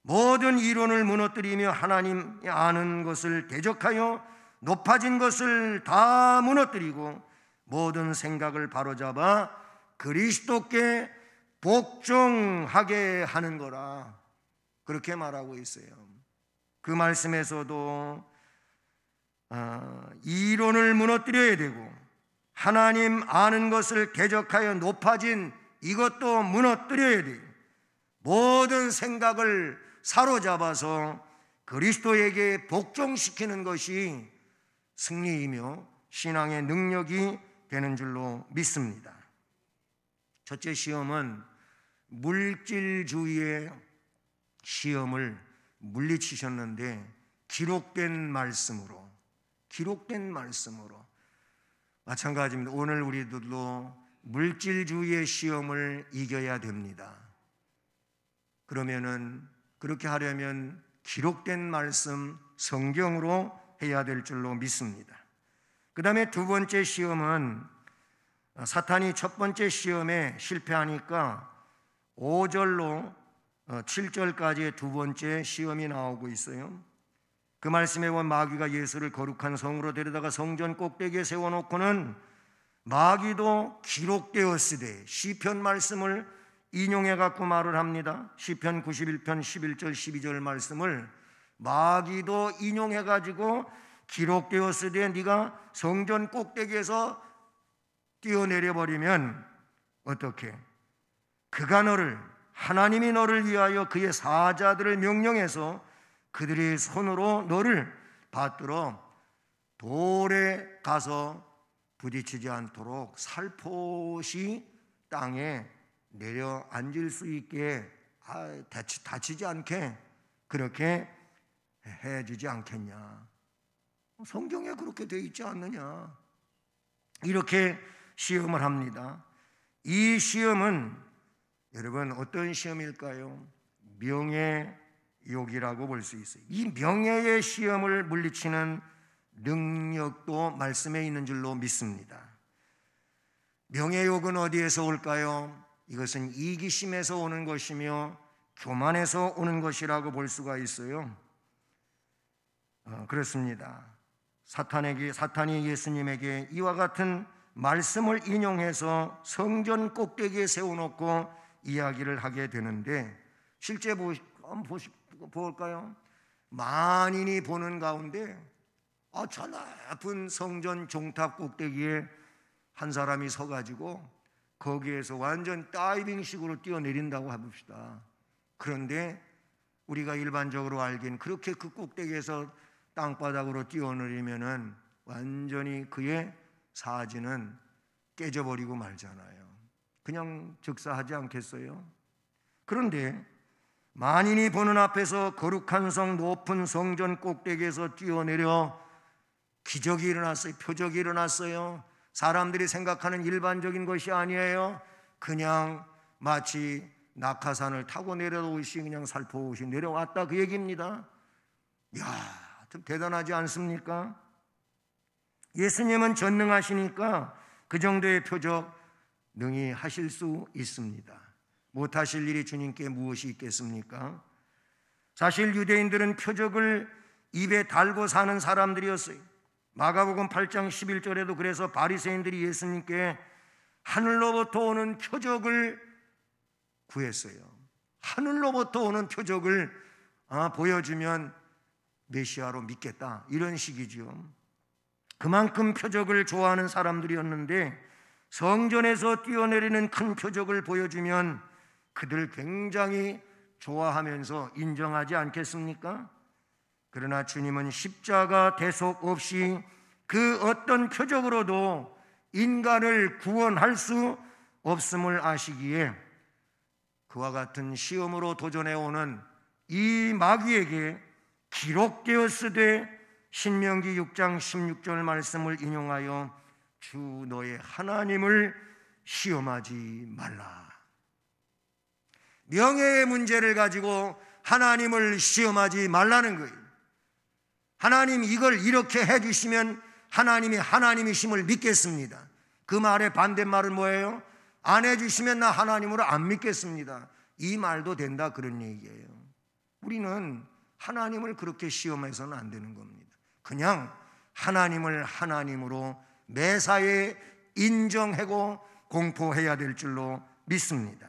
모든 이론을 무너뜨리며 하나님 아는 것을 대적하여 높아진 것을 다 무너뜨리고 모든 생각을 바로잡아 그리스도께 복종하게 하는 거라. 그렇게 말하고 있어요. 그 말씀에서도 이론을 무너뜨려야 되고 하나님 아는 것을 대적하여 높아진 이것도 무너뜨려야 돼요. 모든 생각을 사로잡아서 그리스도에게 복종시키는 것이 승리이며 신앙의 능력이 되는 줄로 믿습니다. 첫째 시험은 물질주의의 시험을 물리치셨는데 기록된 말씀으로 마찬가지입니다. 오늘 우리들도 물질주의의 시험을 이겨야 됩니다. 그러면은 그렇게 하려면 기록된 말씀 성경으로 해야 될 줄로 믿습니다. 그 다음에 두 번째 시험은 사탄이 첫 번째 시험에 실패하니까 5절로 7절까지의 두 번째 시험이 나오고 있어요. 그 말씀에 보면 마귀가 예수를 거룩한 성으로 데려다가 성전 꼭대기에 세워놓고는 마귀도 기록되었으되, 시편 말씀을 인용해 갖고 말을 합니다. 시편 91편 11절 12절 말씀을 마귀도 인용해 가지고 기록되었으되 네가 성전 꼭대기에서 뛰어내려 버리면 어떻게? 그가 너를, 하나님이 너를 위하여 그의 사자들을 명령해서 그들의 손으로 너를 받들어 돌에 가서 부딪히지 않도록 살포시 땅에 내려앉을 수 있게 다치지 않게 그렇게 해주지 않겠냐. 성경에 그렇게 되어 있지 않느냐. 이렇게 시험을 합니다. 이 시험은 여러분 어떤 시험일까요? 명예욕이라고 볼 수 있어요. 이 명예의 시험을 물리치는 능력도 말씀에 있는 줄로 믿습니다. 명예욕은 어디에서 올까요? 이것은 이기심에서 오는 것이며 교만에서 오는 것이라고 볼 수가 있어요. 그렇습니다. 사탄이 예수님에게 이와 같은 말씀을 인용해서 성전 꼭대기에 세워놓고 이야기를 하게 되는데, 실제 볼까요? 만인이 보는 가운데 저 높은 성전 종탑 꼭대기에 한 사람이 서가지고 거기에서 완전 다이빙식으로 뛰어내린다고 해봅시다. 그런데 우리가 일반적으로 알기엔 그렇게 그 꼭대기에서 땅바닥으로 뛰어내리면은 완전히 그의 사지는 깨져버리고 말잖아요. 그냥 즉사하지 않겠어요? 그런데 만인이 보는 앞에서 거룩한 성 높은 성전 꼭대기에서 뛰어내려 기적이 일어났어요. 표적이 일어났어요. 사람들이 생각하는 일반적인 것이 아니에요. 그냥 마치 낙하산을 타고 내려오시 그냥 살포시 내려왔다 그 얘기입니다. 이야, 좀 대단하지 않습니까? 예수님은 전능하시니까 그 정도의 표적 능히 하실 수 있습니다. 못하실 일이 주님께 무엇이 있겠습니까? 사실 유대인들은 표적을 입에 달고 사는 사람들이었어요. 마가복음 8장 11절에도 그래서 바리새인들이 예수님께 하늘로부터 오는 표적을 구했어요. 하늘로부터 오는 표적을 보여주면 메시아로 믿겠다, 이런 식이죠. 그만큼 표적을 좋아하는 사람들이었는데 성전에서 뛰어내리는 큰 표적을 보여주면 그들 굉장히 좋아하면서 인정하지 않겠습니까? 그러나 주님은 십자가 대속 없이 그 어떤 표적으로도 인간을 구원할 수 없음을 아시기에 그와 같은 시험으로 도전해오는 이 마귀에게 기록되었으되 신명기 6장 16절 말씀을 인용하여 주 너의 하나님을 시험하지 말라. 명예의 문제를 가지고 하나님을 시험하지 말라는 거예요. 하나님 이걸 이렇게 해주시면 하나님이 하나님이심을 믿겠습니다. 그 말의 반대말은 뭐예요? 안 해주시면 나 하나님으로 안 믿겠습니다. 이 말도 된다, 그런 얘기예요. 우리는 하나님을 그렇게 시험해서는 안 되는 겁니다. 그냥 하나님을 하나님으로 매사에 인정하고 공포해야 될 줄로 믿습니다.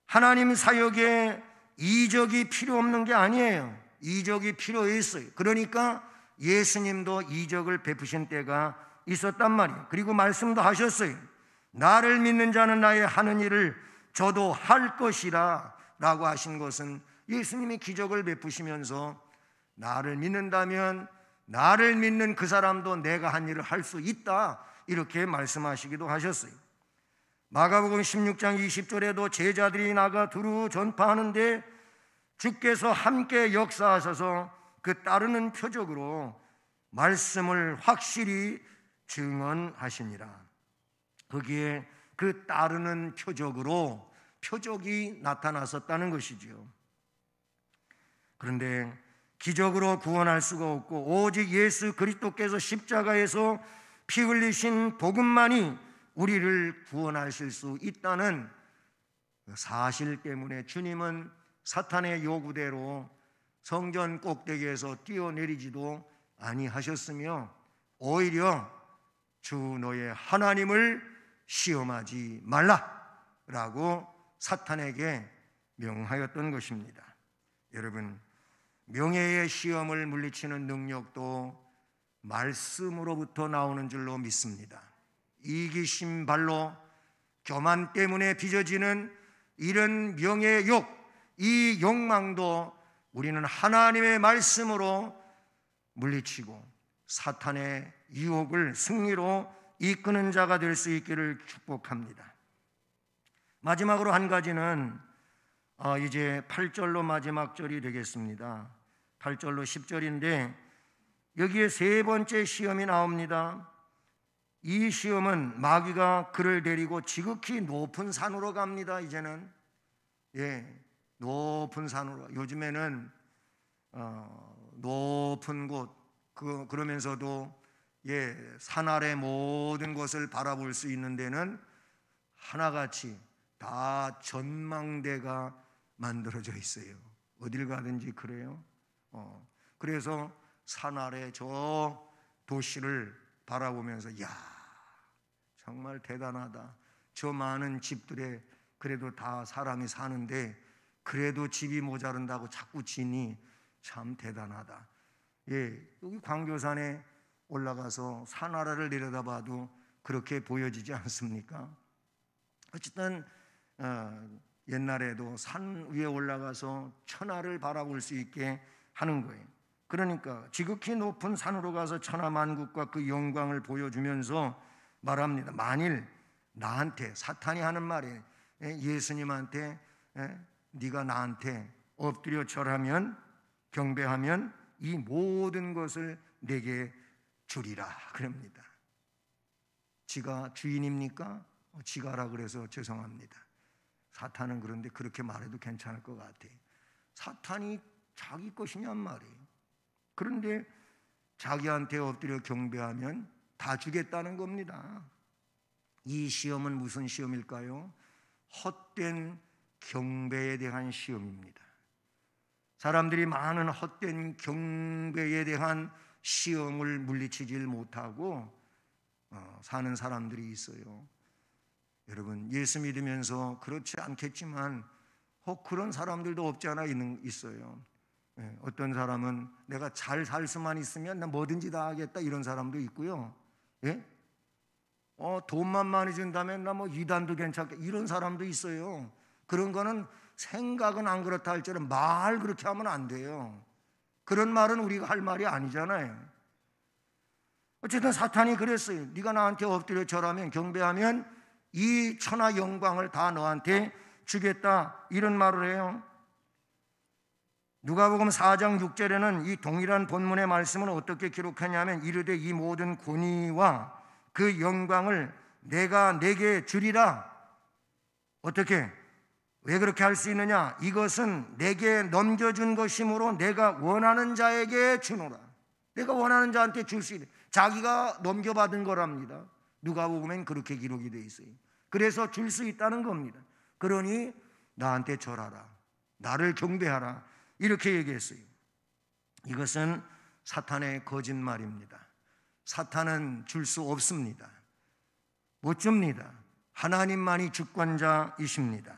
하나님 사역에 이적이 필요 없는 게 아니에요. 이적이 필요했어요. 그러니까 예수님도 이적을 베푸신 때가 있었단 말이에요. 그리고 말씀도 하셨어요. 나를 믿는 자는 나의 하는 일을 저도 할 것이라 라고 하신 것은 예수님이 기적을 베푸시면서 나를 믿는다면 나를 믿는 그 사람도 내가 한 일을 할 수 있다, 이렇게 말씀하시기도 하셨어요. 마가복음 16장 20절에도 제자들이 나가 두루 전파하는데 주께서 함께 역사하셔서 그 따르는 표적으로 말씀을 확실히 증언하시니라. 거기에 그 따르는 표적으로 표적이 나타났었다는 것이지요. 그런데 기적으로 구원할 수가 없고 오직 예수 그리스도께서 십자가에서 피 흘리신 복음만이 우리를 구원하실 수 있다는 사실 때문에 주님은 사탄의 요구대로 성전 꼭대기에서 뛰어내리지도 아니하셨으며 오히려 주 너의 하나님을 시험하지 말라라고 사탄에게 명하였던 것입니다. 여러분, 명예의 시험을 물리치는 능력도 말씀으로부터 나오는 줄로 믿습니다. 이기심 발로 교만 때문에 빚어지는 이런 명예의 욕, 이 욕망도 우리는 하나님의 말씀으로 물리치고 사탄의 유혹을 승리로 이끄는 자가 될 수 있기를 축복합니다. 마지막으로 한 가지는 이제 8절로 마지막 절이 되겠습니다. 8절로 10절인데 여기에 세 번째 시험이 나옵니다. 이 시험은 마귀가 그를 데리고 지극히 높은 산으로 갑니다. 이제는 높은 산으로. 요즘에는 높은 곳, 그러면서도 산 아래 모든 것을 바라볼 수 있는 데는 하나같이 다 전망대가 만들어져 있어요. 어딜 가든지 그래요. 그래서 산 아래 저 도시를 바라보면서 야, 정말 대단하다. 저 많은 집들에 그래도 다 사람이 사는데 그래도 집이 모자른다고 자꾸 지니 참 대단하다. 여기 광교산에 올라가서 산 아래를 내려다봐도 그렇게 보여지지 않습니까? 어쨌든 옛날에도 산 위에 올라가서 천하를 바라볼 수 있게 하는 거예요. 그러니까 지극히 높은 산으로 가서 천하만국과 그 영광을 보여주면서 말합니다. 만일 나한테, 사탄이 하는 말이에요. 예수님한테 네가 나한테 엎드려 절하면, 경배하면 이 모든 것을 내게 주리라 그럽니다. 지가 주인입니까? 지가라 그래서 죄송합니다. 사탄은 그런데 그렇게 말해도 괜찮을 것 같아. 사탄이 자기 것이냔 말이에요. 그런데 자기한테 엎드려 경배하면 다 주겠다는 겁니다. 이 시험은 무슨 시험일까요? 헛된 경배에 대한 시험입니다. 사람들이 많은 헛된 경배에 대한 시험을 물리치질 못하고 사는 사람들이 있어요. 여러분, 예수 믿으면서 그렇지 않겠지만 그런 사람들도 없지 않아 있어요. 어떤 사람은 내가 잘 살 수만 있으면 나 뭐든지 다 하겠다, 이런 사람도 있고요. 예? 돈만 많이 준다면 나 뭐 이단도 괜찮겠다, 이런 사람도 있어요. 그런 거는 생각은 안 그렇다 할지라도 말 그렇게 하면 안 돼요. 그런 말은 우리가 할 말이 아니잖아요. 어쨌든 사탄이 그랬어요. 네가 나한테 엎드려 절하면, 경배하면 이 천하 영광을 다 너한테 주겠다, 이런 말을 해요. 누가복음 4장 6절에는 이 동일한 본문의 말씀을 어떻게 기록하냐면, 이르되 이 모든 권위와 그 영광을 내가 내게 주리라. 어떻게? 왜 그렇게 할 수 있느냐? 이것은 내게 넘겨준 것이므로 내가 원하는 자에게 주노라. 내가 원하는 자한테 줄 수 있는, 자기가 넘겨받은 거랍니다. 누가복음엔 그렇게 기록이 되어 있어요. 그래서 줄 수 있다는 겁니다. 그러니 나한테 절하라, 나를 경배하라, 이렇게 얘기했어요. 이것은 사탄의 거짓말입니다. 사탄은 줄 수 없습니다. 못 줍니다. 하나님만이 주권자이십니다.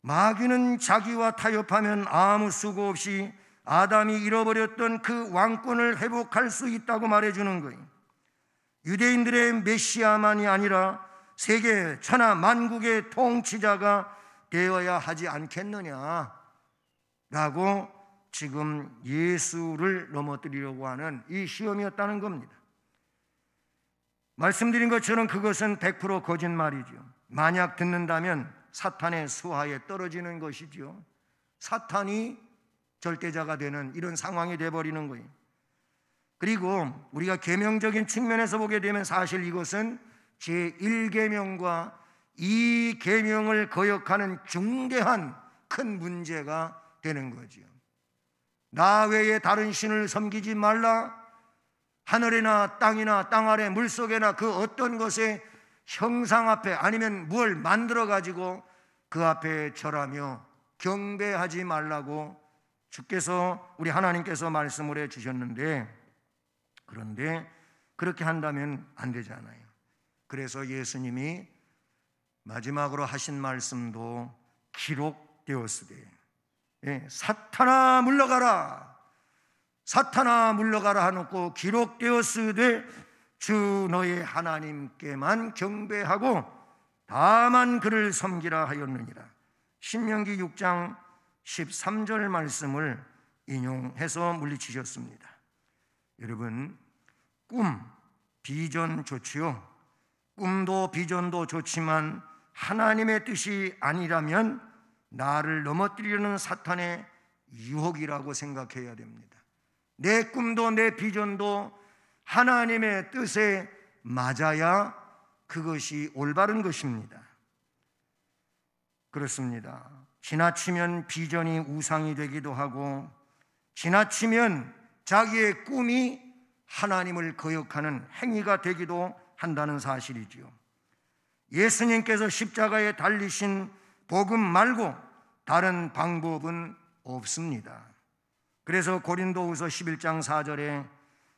마귀는 자기와 타협하면 아무 수고 없이 아담이 잃어버렸던 그 왕권을 회복할 수 있다고 말해주는 거예요. 유대인들의 메시아만이 아니라 세계 천하 만국의 통치자가 되어야 하지 않겠느냐라고 지금 예수를 넘어뜨리려고 하는 이 시험이었다는 겁니다. 말씀드린 것처럼 그것은 100% 거짓말이죠. 만약 듣는다면 사탄의 수하에 떨어지는 것이죠. 사탄이 절대자가 되는 이런 상황이 되어버리는 거예요. 그리고 우리가 계명적인 측면에서 보게 되면 사실 이것은 제1계명과 2계명을 거역하는 중대한 큰 문제가 되는 거죠. 나 외에 다른 신을 섬기지 말라. 하늘이나 땅이나 땅 아래 물속에나 그 어떤 것에 형상 앞에 아니면 뭘 만들어 가지고 그 앞에 절하며 경배하지 말라고 주께서, 우리 하나님께서 말씀을 해 주셨는데, 그런데 그렇게 한다면 안 되잖아요. 그래서 예수님이 마지막으로 하신 말씀도 기록되었으되, 사탄아 물러가라, 사탄아 물러가라 하놓고 기록되었으되 주 너의 하나님께만 경배하고 다만 그를 섬기라 하였느니라. 신명기 6장 13절 말씀을 인용해서 물리치셨습니다. 여러분, 꿈, 비전 좋지요. 꿈도 비전도 좋지만 하나님의 뜻이 아니라면 나를 넘어뜨리려는 사탄의 유혹이라고 생각해야 됩니다. 내 꿈도 내 비전도 하나님의 뜻에 맞아야 그것이 올바른 것입니다. 그렇습니다. 지나치면 비전이 우상이 되기도 하고, 지나치면 자기의 꿈이 하나님을 거역하는 행위가 되기도 한다는 사실이지요. 예수님께서 십자가에 달리신 복음 말고 다른 방법은 없습니다. 그래서 고린도후서 11장 4절에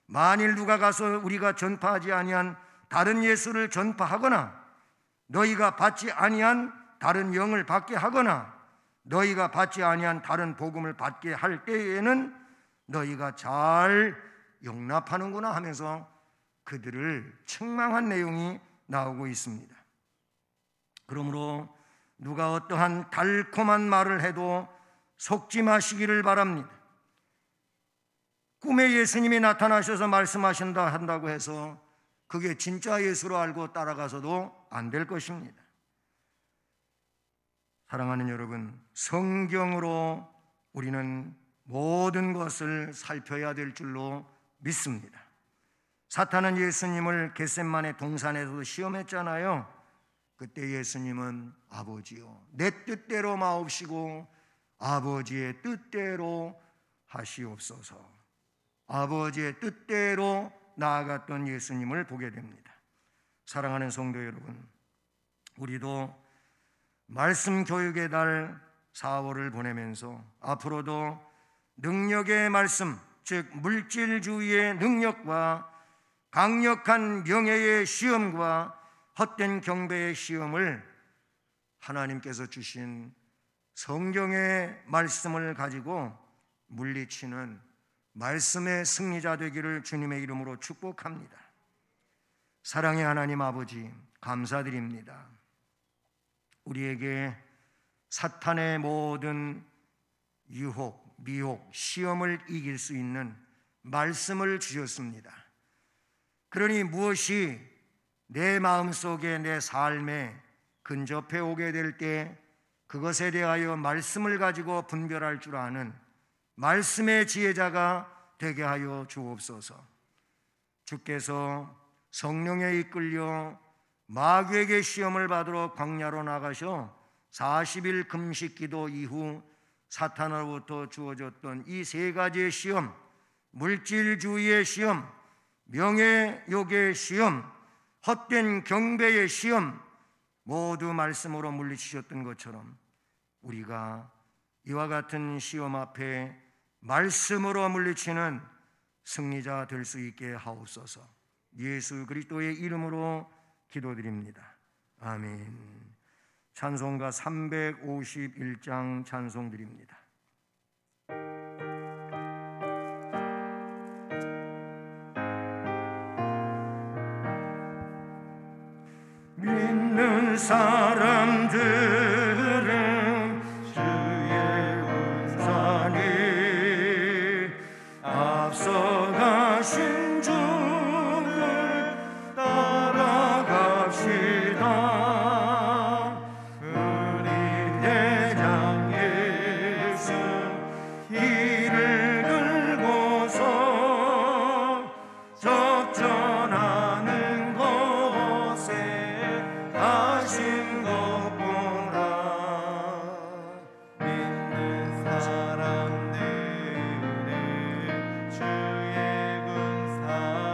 만일 누가 가서 우리가 전파하지 아니한 다른 예수를 전파하거나 너희가 받지 아니한 다른 영을 받게 하거나 너희가 받지 아니한 다른 복음을 받게 할 때에는 너희가 잘 용납하는구나 하면서 그들을 책망한 내용이 나오고 있습니다. 그러므로 누가 어떠한 달콤한 말을 해도 속지 마시기를 바랍니다. 꿈에 예수님이 나타나셔서 말씀하신다 한다고 해서 그게 진짜 예수로 알고 따라가서도 안 될 것입니다. 사랑하는 여러분, 성경으로 우리는 모든 것을 살펴야 될 줄로 믿습니다. 사탄은 예수님을 겟세마네 동산에서도 시험했잖아요. 그때 예수님은 아버지요, 내 뜻대로 마옵시고 아버지의 뜻대로 하시옵소서. 아버지의 뜻대로 나아갔던 예수님을 보게 됩니다. 사랑하는 성도 여러분, 우리도 말씀 교육의 달 4월을 보내면서 앞으로도 능력의 말씀, 즉 물질주의의 능력과 강력한 명예의 시험과 헛된 경배의 시험을 하나님께서 주신 성경의 말씀을 가지고 물리치는 말씀의 승리자 되기를 주님의 이름으로 축복합니다. 사랑의 하나님 아버지, 감사드립니다. 우리에게 사탄의 모든 유혹, 미혹, 시험을 이길 수 있는 말씀을 주셨습니다. 그러니 무엇이 내 마음속에, 내 삶에 근접해 오게 될 때 그것에 대하여 말씀을 가지고 분별할 줄 아는 말씀의 지혜자가 되게 하여 주옵소서. 주께서 성령에 이끌려 마귀에게 시험을 받으러 광야로 나가셔 40일 금식 기도 이후 사탄으로부터 주어졌던 이 세 가지의 시험, 물질주의의 시험, 명예욕의 시험, 헛된 경배의 시험, 모두 말씀으로 물리치셨던 것처럼 우리가 이와 같은 시험 앞에 말씀으로 물리치는 승리자 될 수 있게 하옵소서. 예수 그리스도의 이름으로 기도드립니다. 아멘. 찬송가 351장 찬송 드립니다. 믿는 사람들은 주의 은사니 앞서가신 주를 따라갑시다. 우리 대장 예수 길을 들고서 적전하는 곳에 가신 것 보라. 믿는 사람들은 주의 군사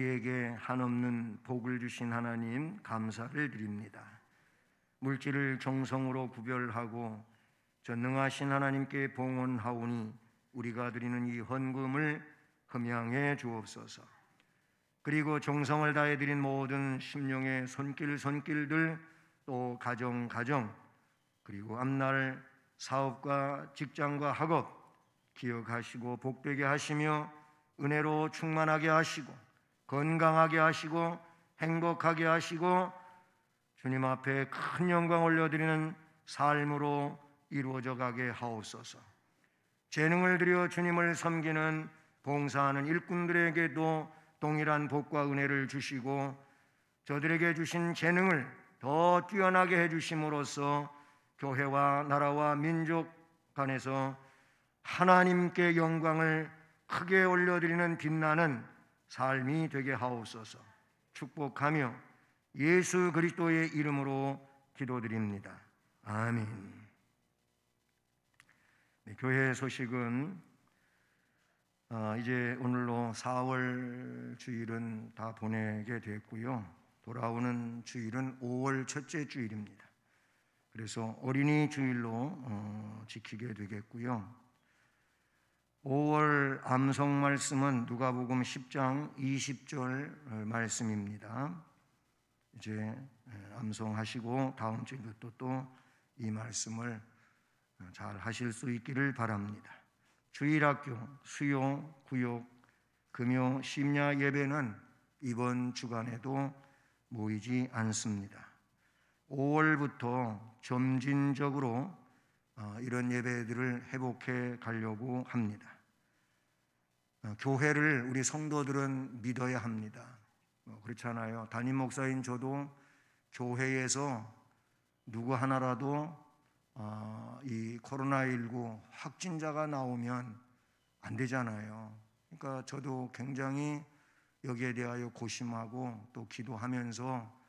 우리에게 한없는 복을 주신 하나님 감사를 드립니다. 물질을 정성으로 구별하고 전능하신 하나님께 봉헌하오니 우리가 드리는 이 헌금을 흠양해 주옵소서. 그리고 정성을 다해 드린 모든 심령의 손길들, 또 가정 그리고 앞날 사업과 직장과 학업 기억하시고 복되게 하시며 은혜로 충만하게 하시고 건강하게 하시고 행복하게 하시고 주님 앞에 큰 영광 올려드리는 삶으로 이루어져 가게 하옵소서. 재능을 들여 주님을 섬기는 봉사하는 일꾼들에게도 동일한 복과 은혜를 주시고 저들에게 주신 재능을 더 뛰어나게 해주심으로써 교회와 나라와 민족 간에서 하나님께 영광을 크게 올려드리는 빛나는 삶이 되게 하옵소서. 축복하며 예수 그리스도의 이름으로 기도드립니다. 아멘. 네, 교회 소식은 이제 오늘로 4월 주일은 다 보내게 됐고요. 돌아오는 주일은 5월 첫째 주일입니다. 그래서 어린이 주일로 지키게 되겠고요. 5월 암송 말씀은 누가복음 10장 20절 말씀입니다. 이제 암송하시고 다음 주부터 또 이 말씀을 잘 하실 수 있기를 바랍니다. 주일학교, 수요, 구역, 금요, 심야 예배는 이번 주간에도 모이지 않습니다. 5월부터 점진적으로 이런 예배들을 회복해 가려고 합니다. 교회를 우리 성도들은 믿어야 합니다. 그렇잖아요. 담임 목사인 저도 교회에서 누구 하나라도 이 코로나19 확진자가 나오면 안 되잖아요. 그러니까 저도 굉장히 여기에 대하여 고심하고 또 기도하면서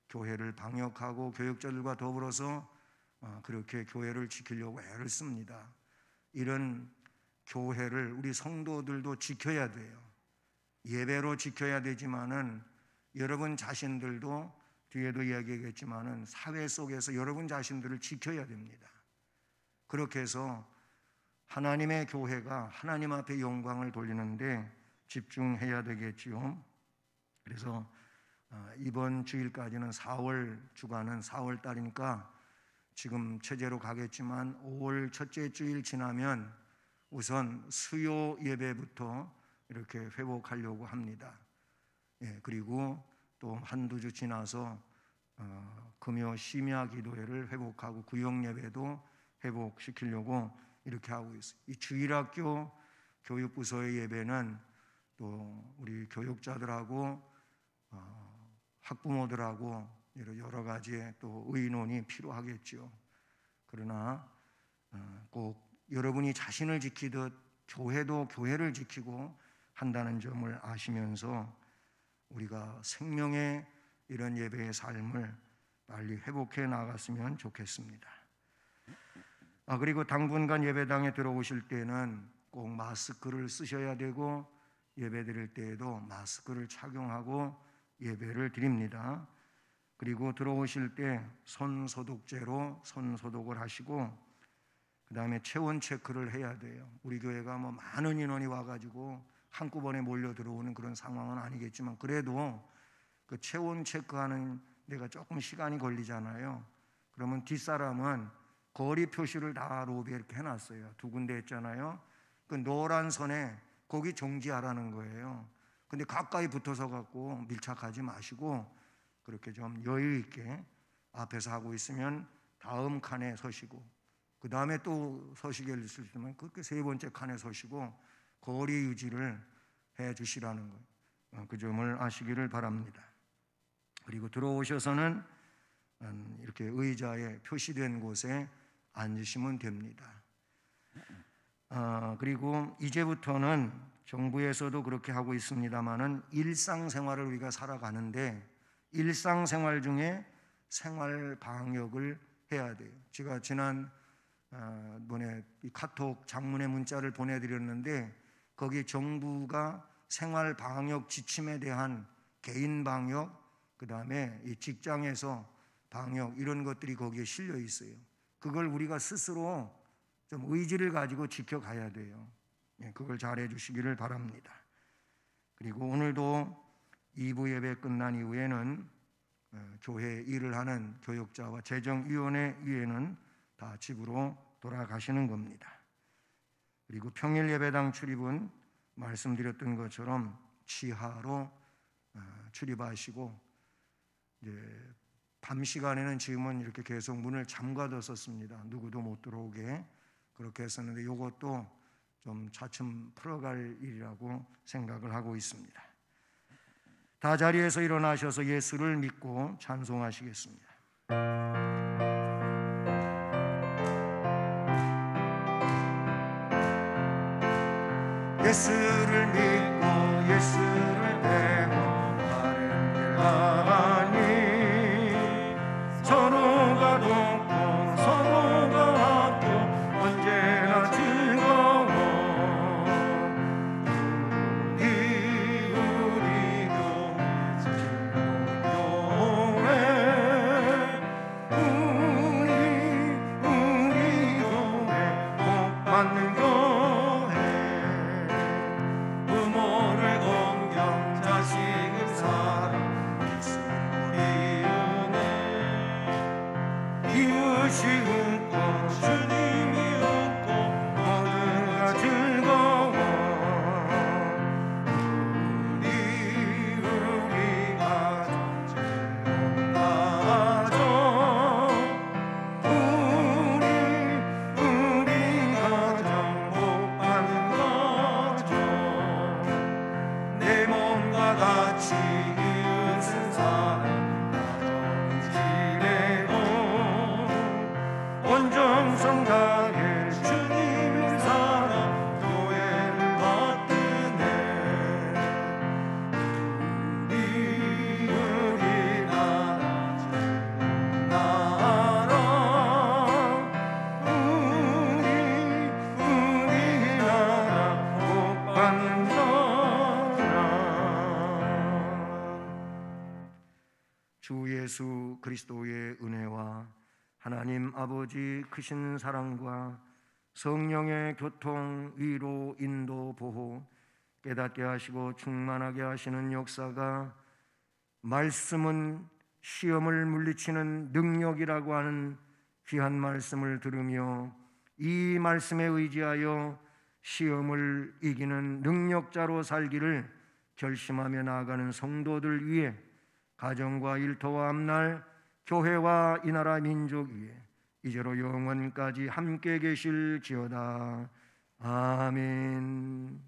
교회를 방역하고 교육자들과 더불어서 그렇게 교회를 지키려고 애를 씁니다. 이런 교회를 우리 성도들도 지켜야 돼요. 예배로 지켜야 되지만은 여러분 자신들도 뒤에도 이야기하겠지만은 사회 속에서 여러분 자신들을 지켜야 됩니다. 그렇게 해서 하나님의 교회가 하나님 앞에 영광을 돌리는데 집중해야 되겠지요. 그래서 이번 주일까지는 4월 주간은 4월 달이니까 지금 체제로 가겠지만 5월 첫째 주일 지나면 우선 수요 예배부터 이렇게 회복하려고 합니다. 그리고 또 한두 주 지나서 금요 심야 기도회를 회복하고 구역 예배도 회복시키려고 이렇게 하고 있어요. 이 주일학교 교육부서의 예배는 또 우리 교육자들하고 학부모들하고 여러 가지의 또 의논이 필요하겠죠. 그러나 꼭 여러분이 자신을 지키듯 교회도 교회를 지키고 한다는 점을 아시면서 우리가 생명의 이런 예배의 삶을 빨리 회복해 나갔으면 좋겠습니다. 그리고 당분간 예배당에 들어오실 때는 꼭 마스크를 쓰셔야 되고 예배 드릴 때에도 마스크를 착용하고 예배를 드립니다. 그리고 들어오실 때 손 소독제로 손 소독을 하시고 그 다음에 체온 체크를 해야 돼요. 우리 교회가 뭐 많은 인원이 와가지고 한꺼번에 몰려 들어오는 그런 상황은 아니겠지만 그래도 그 체온 체크하는 데가 조금 시간이 걸리잖아요. 그러면 뒷사람은 거리 표시를 다 로비에 이렇게 해놨어요. 두 군데 했잖아요. 그 노란 선에 거기 정지하라는 거예요. 근데 가까이 붙어서 갖고 밀착하지 마시고 그렇게 좀 여유 있게 앞에서 하고 있으면 다음 칸에 서시고 그 다음에 또 서시게 있으면 그렇게 세 번째 칸에 서시고 거리 유지를 해 주시라는 거예요. 그 점을 아시기를 바랍니다. 그리고 들어오셔서는 이렇게 의자에 표시된 곳에 앉으시면 됩니다. 그리고 이제부터는 정부에서도 그렇게 하고 있습니다만은 일상생활을 우리가 살아가는데 일상생활 중에 생활 방역을 해야 돼요. 제가 지난 번에 이 카톡 장문의 문자를 보내드렸는데 거기 정부가 생활 방역 지침에 대한 개인 방역, 그 다음에 이 직장에서 방역, 이런 것들이 거기에 실려 있어요. 그걸 우리가 스스로 좀 의지를 가지고 지켜가야 돼요. 그걸 잘해 주시기를 바랍니다. 그리고 오늘도 2부 예배 끝난 이후에는 교회 일을 하는 교역자와 재정위원회 위에는 다 집으로 돌아가시는 겁니다. 그리고 평일 예배당 출입은 말씀드렸던 것처럼 지하로 출입하시고, 이제 밤 시간에는 지금은 이렇게 계속 문을 잠가뒀었습니다. 누구도 못 들어오게 그렇게 했었는데 이것도 좀 차츰 풀어갈 일이라고 생각을 하고 있습니다. 다 자리에서 일어나셔서 예수를 믿고 찬송하시겠습니다. 예수를 믿고 예수를 뵈고 바른 길 가니 서로가 돕고 서로가 합도 언제나 즐거워. 우리 교회 즐거운 교회, 우리 교회 복 받는 교회, 부모를 공경 자식을 사랑 예수를 이으네. 이웃이 웃고 주님이 웃고 모두가 즐거워. 우리 가정 즐거운 가정, 우리 가정 복 받는 가정. 내 몸과 같이 이웃은 사랑 가정 지내고 온정성 다해 주님을 사랑 교회를 받드네. 우리 나라 즐거운 나라, 우리 나라 복 받는 나라. 주 예수 그리스도의 은혜와 하나님 아버지 크신 사랑과 성령의 교통, 위로, 인도, 보호, 깨닫게 하시고 충만하게 하시는 역사가 말씀은 시험을 물리치는 능력이라고 하는 귀한 말씀을 들으며 이 말씀에 의지하여 시험을 이기는 능력자로 살기를 결심하며 나아가는 성도들 위해 가정과 일터와 앞날 교회와 이 나라 민족 위에 이제로 영원까지 함께 계실지어다. 아멘.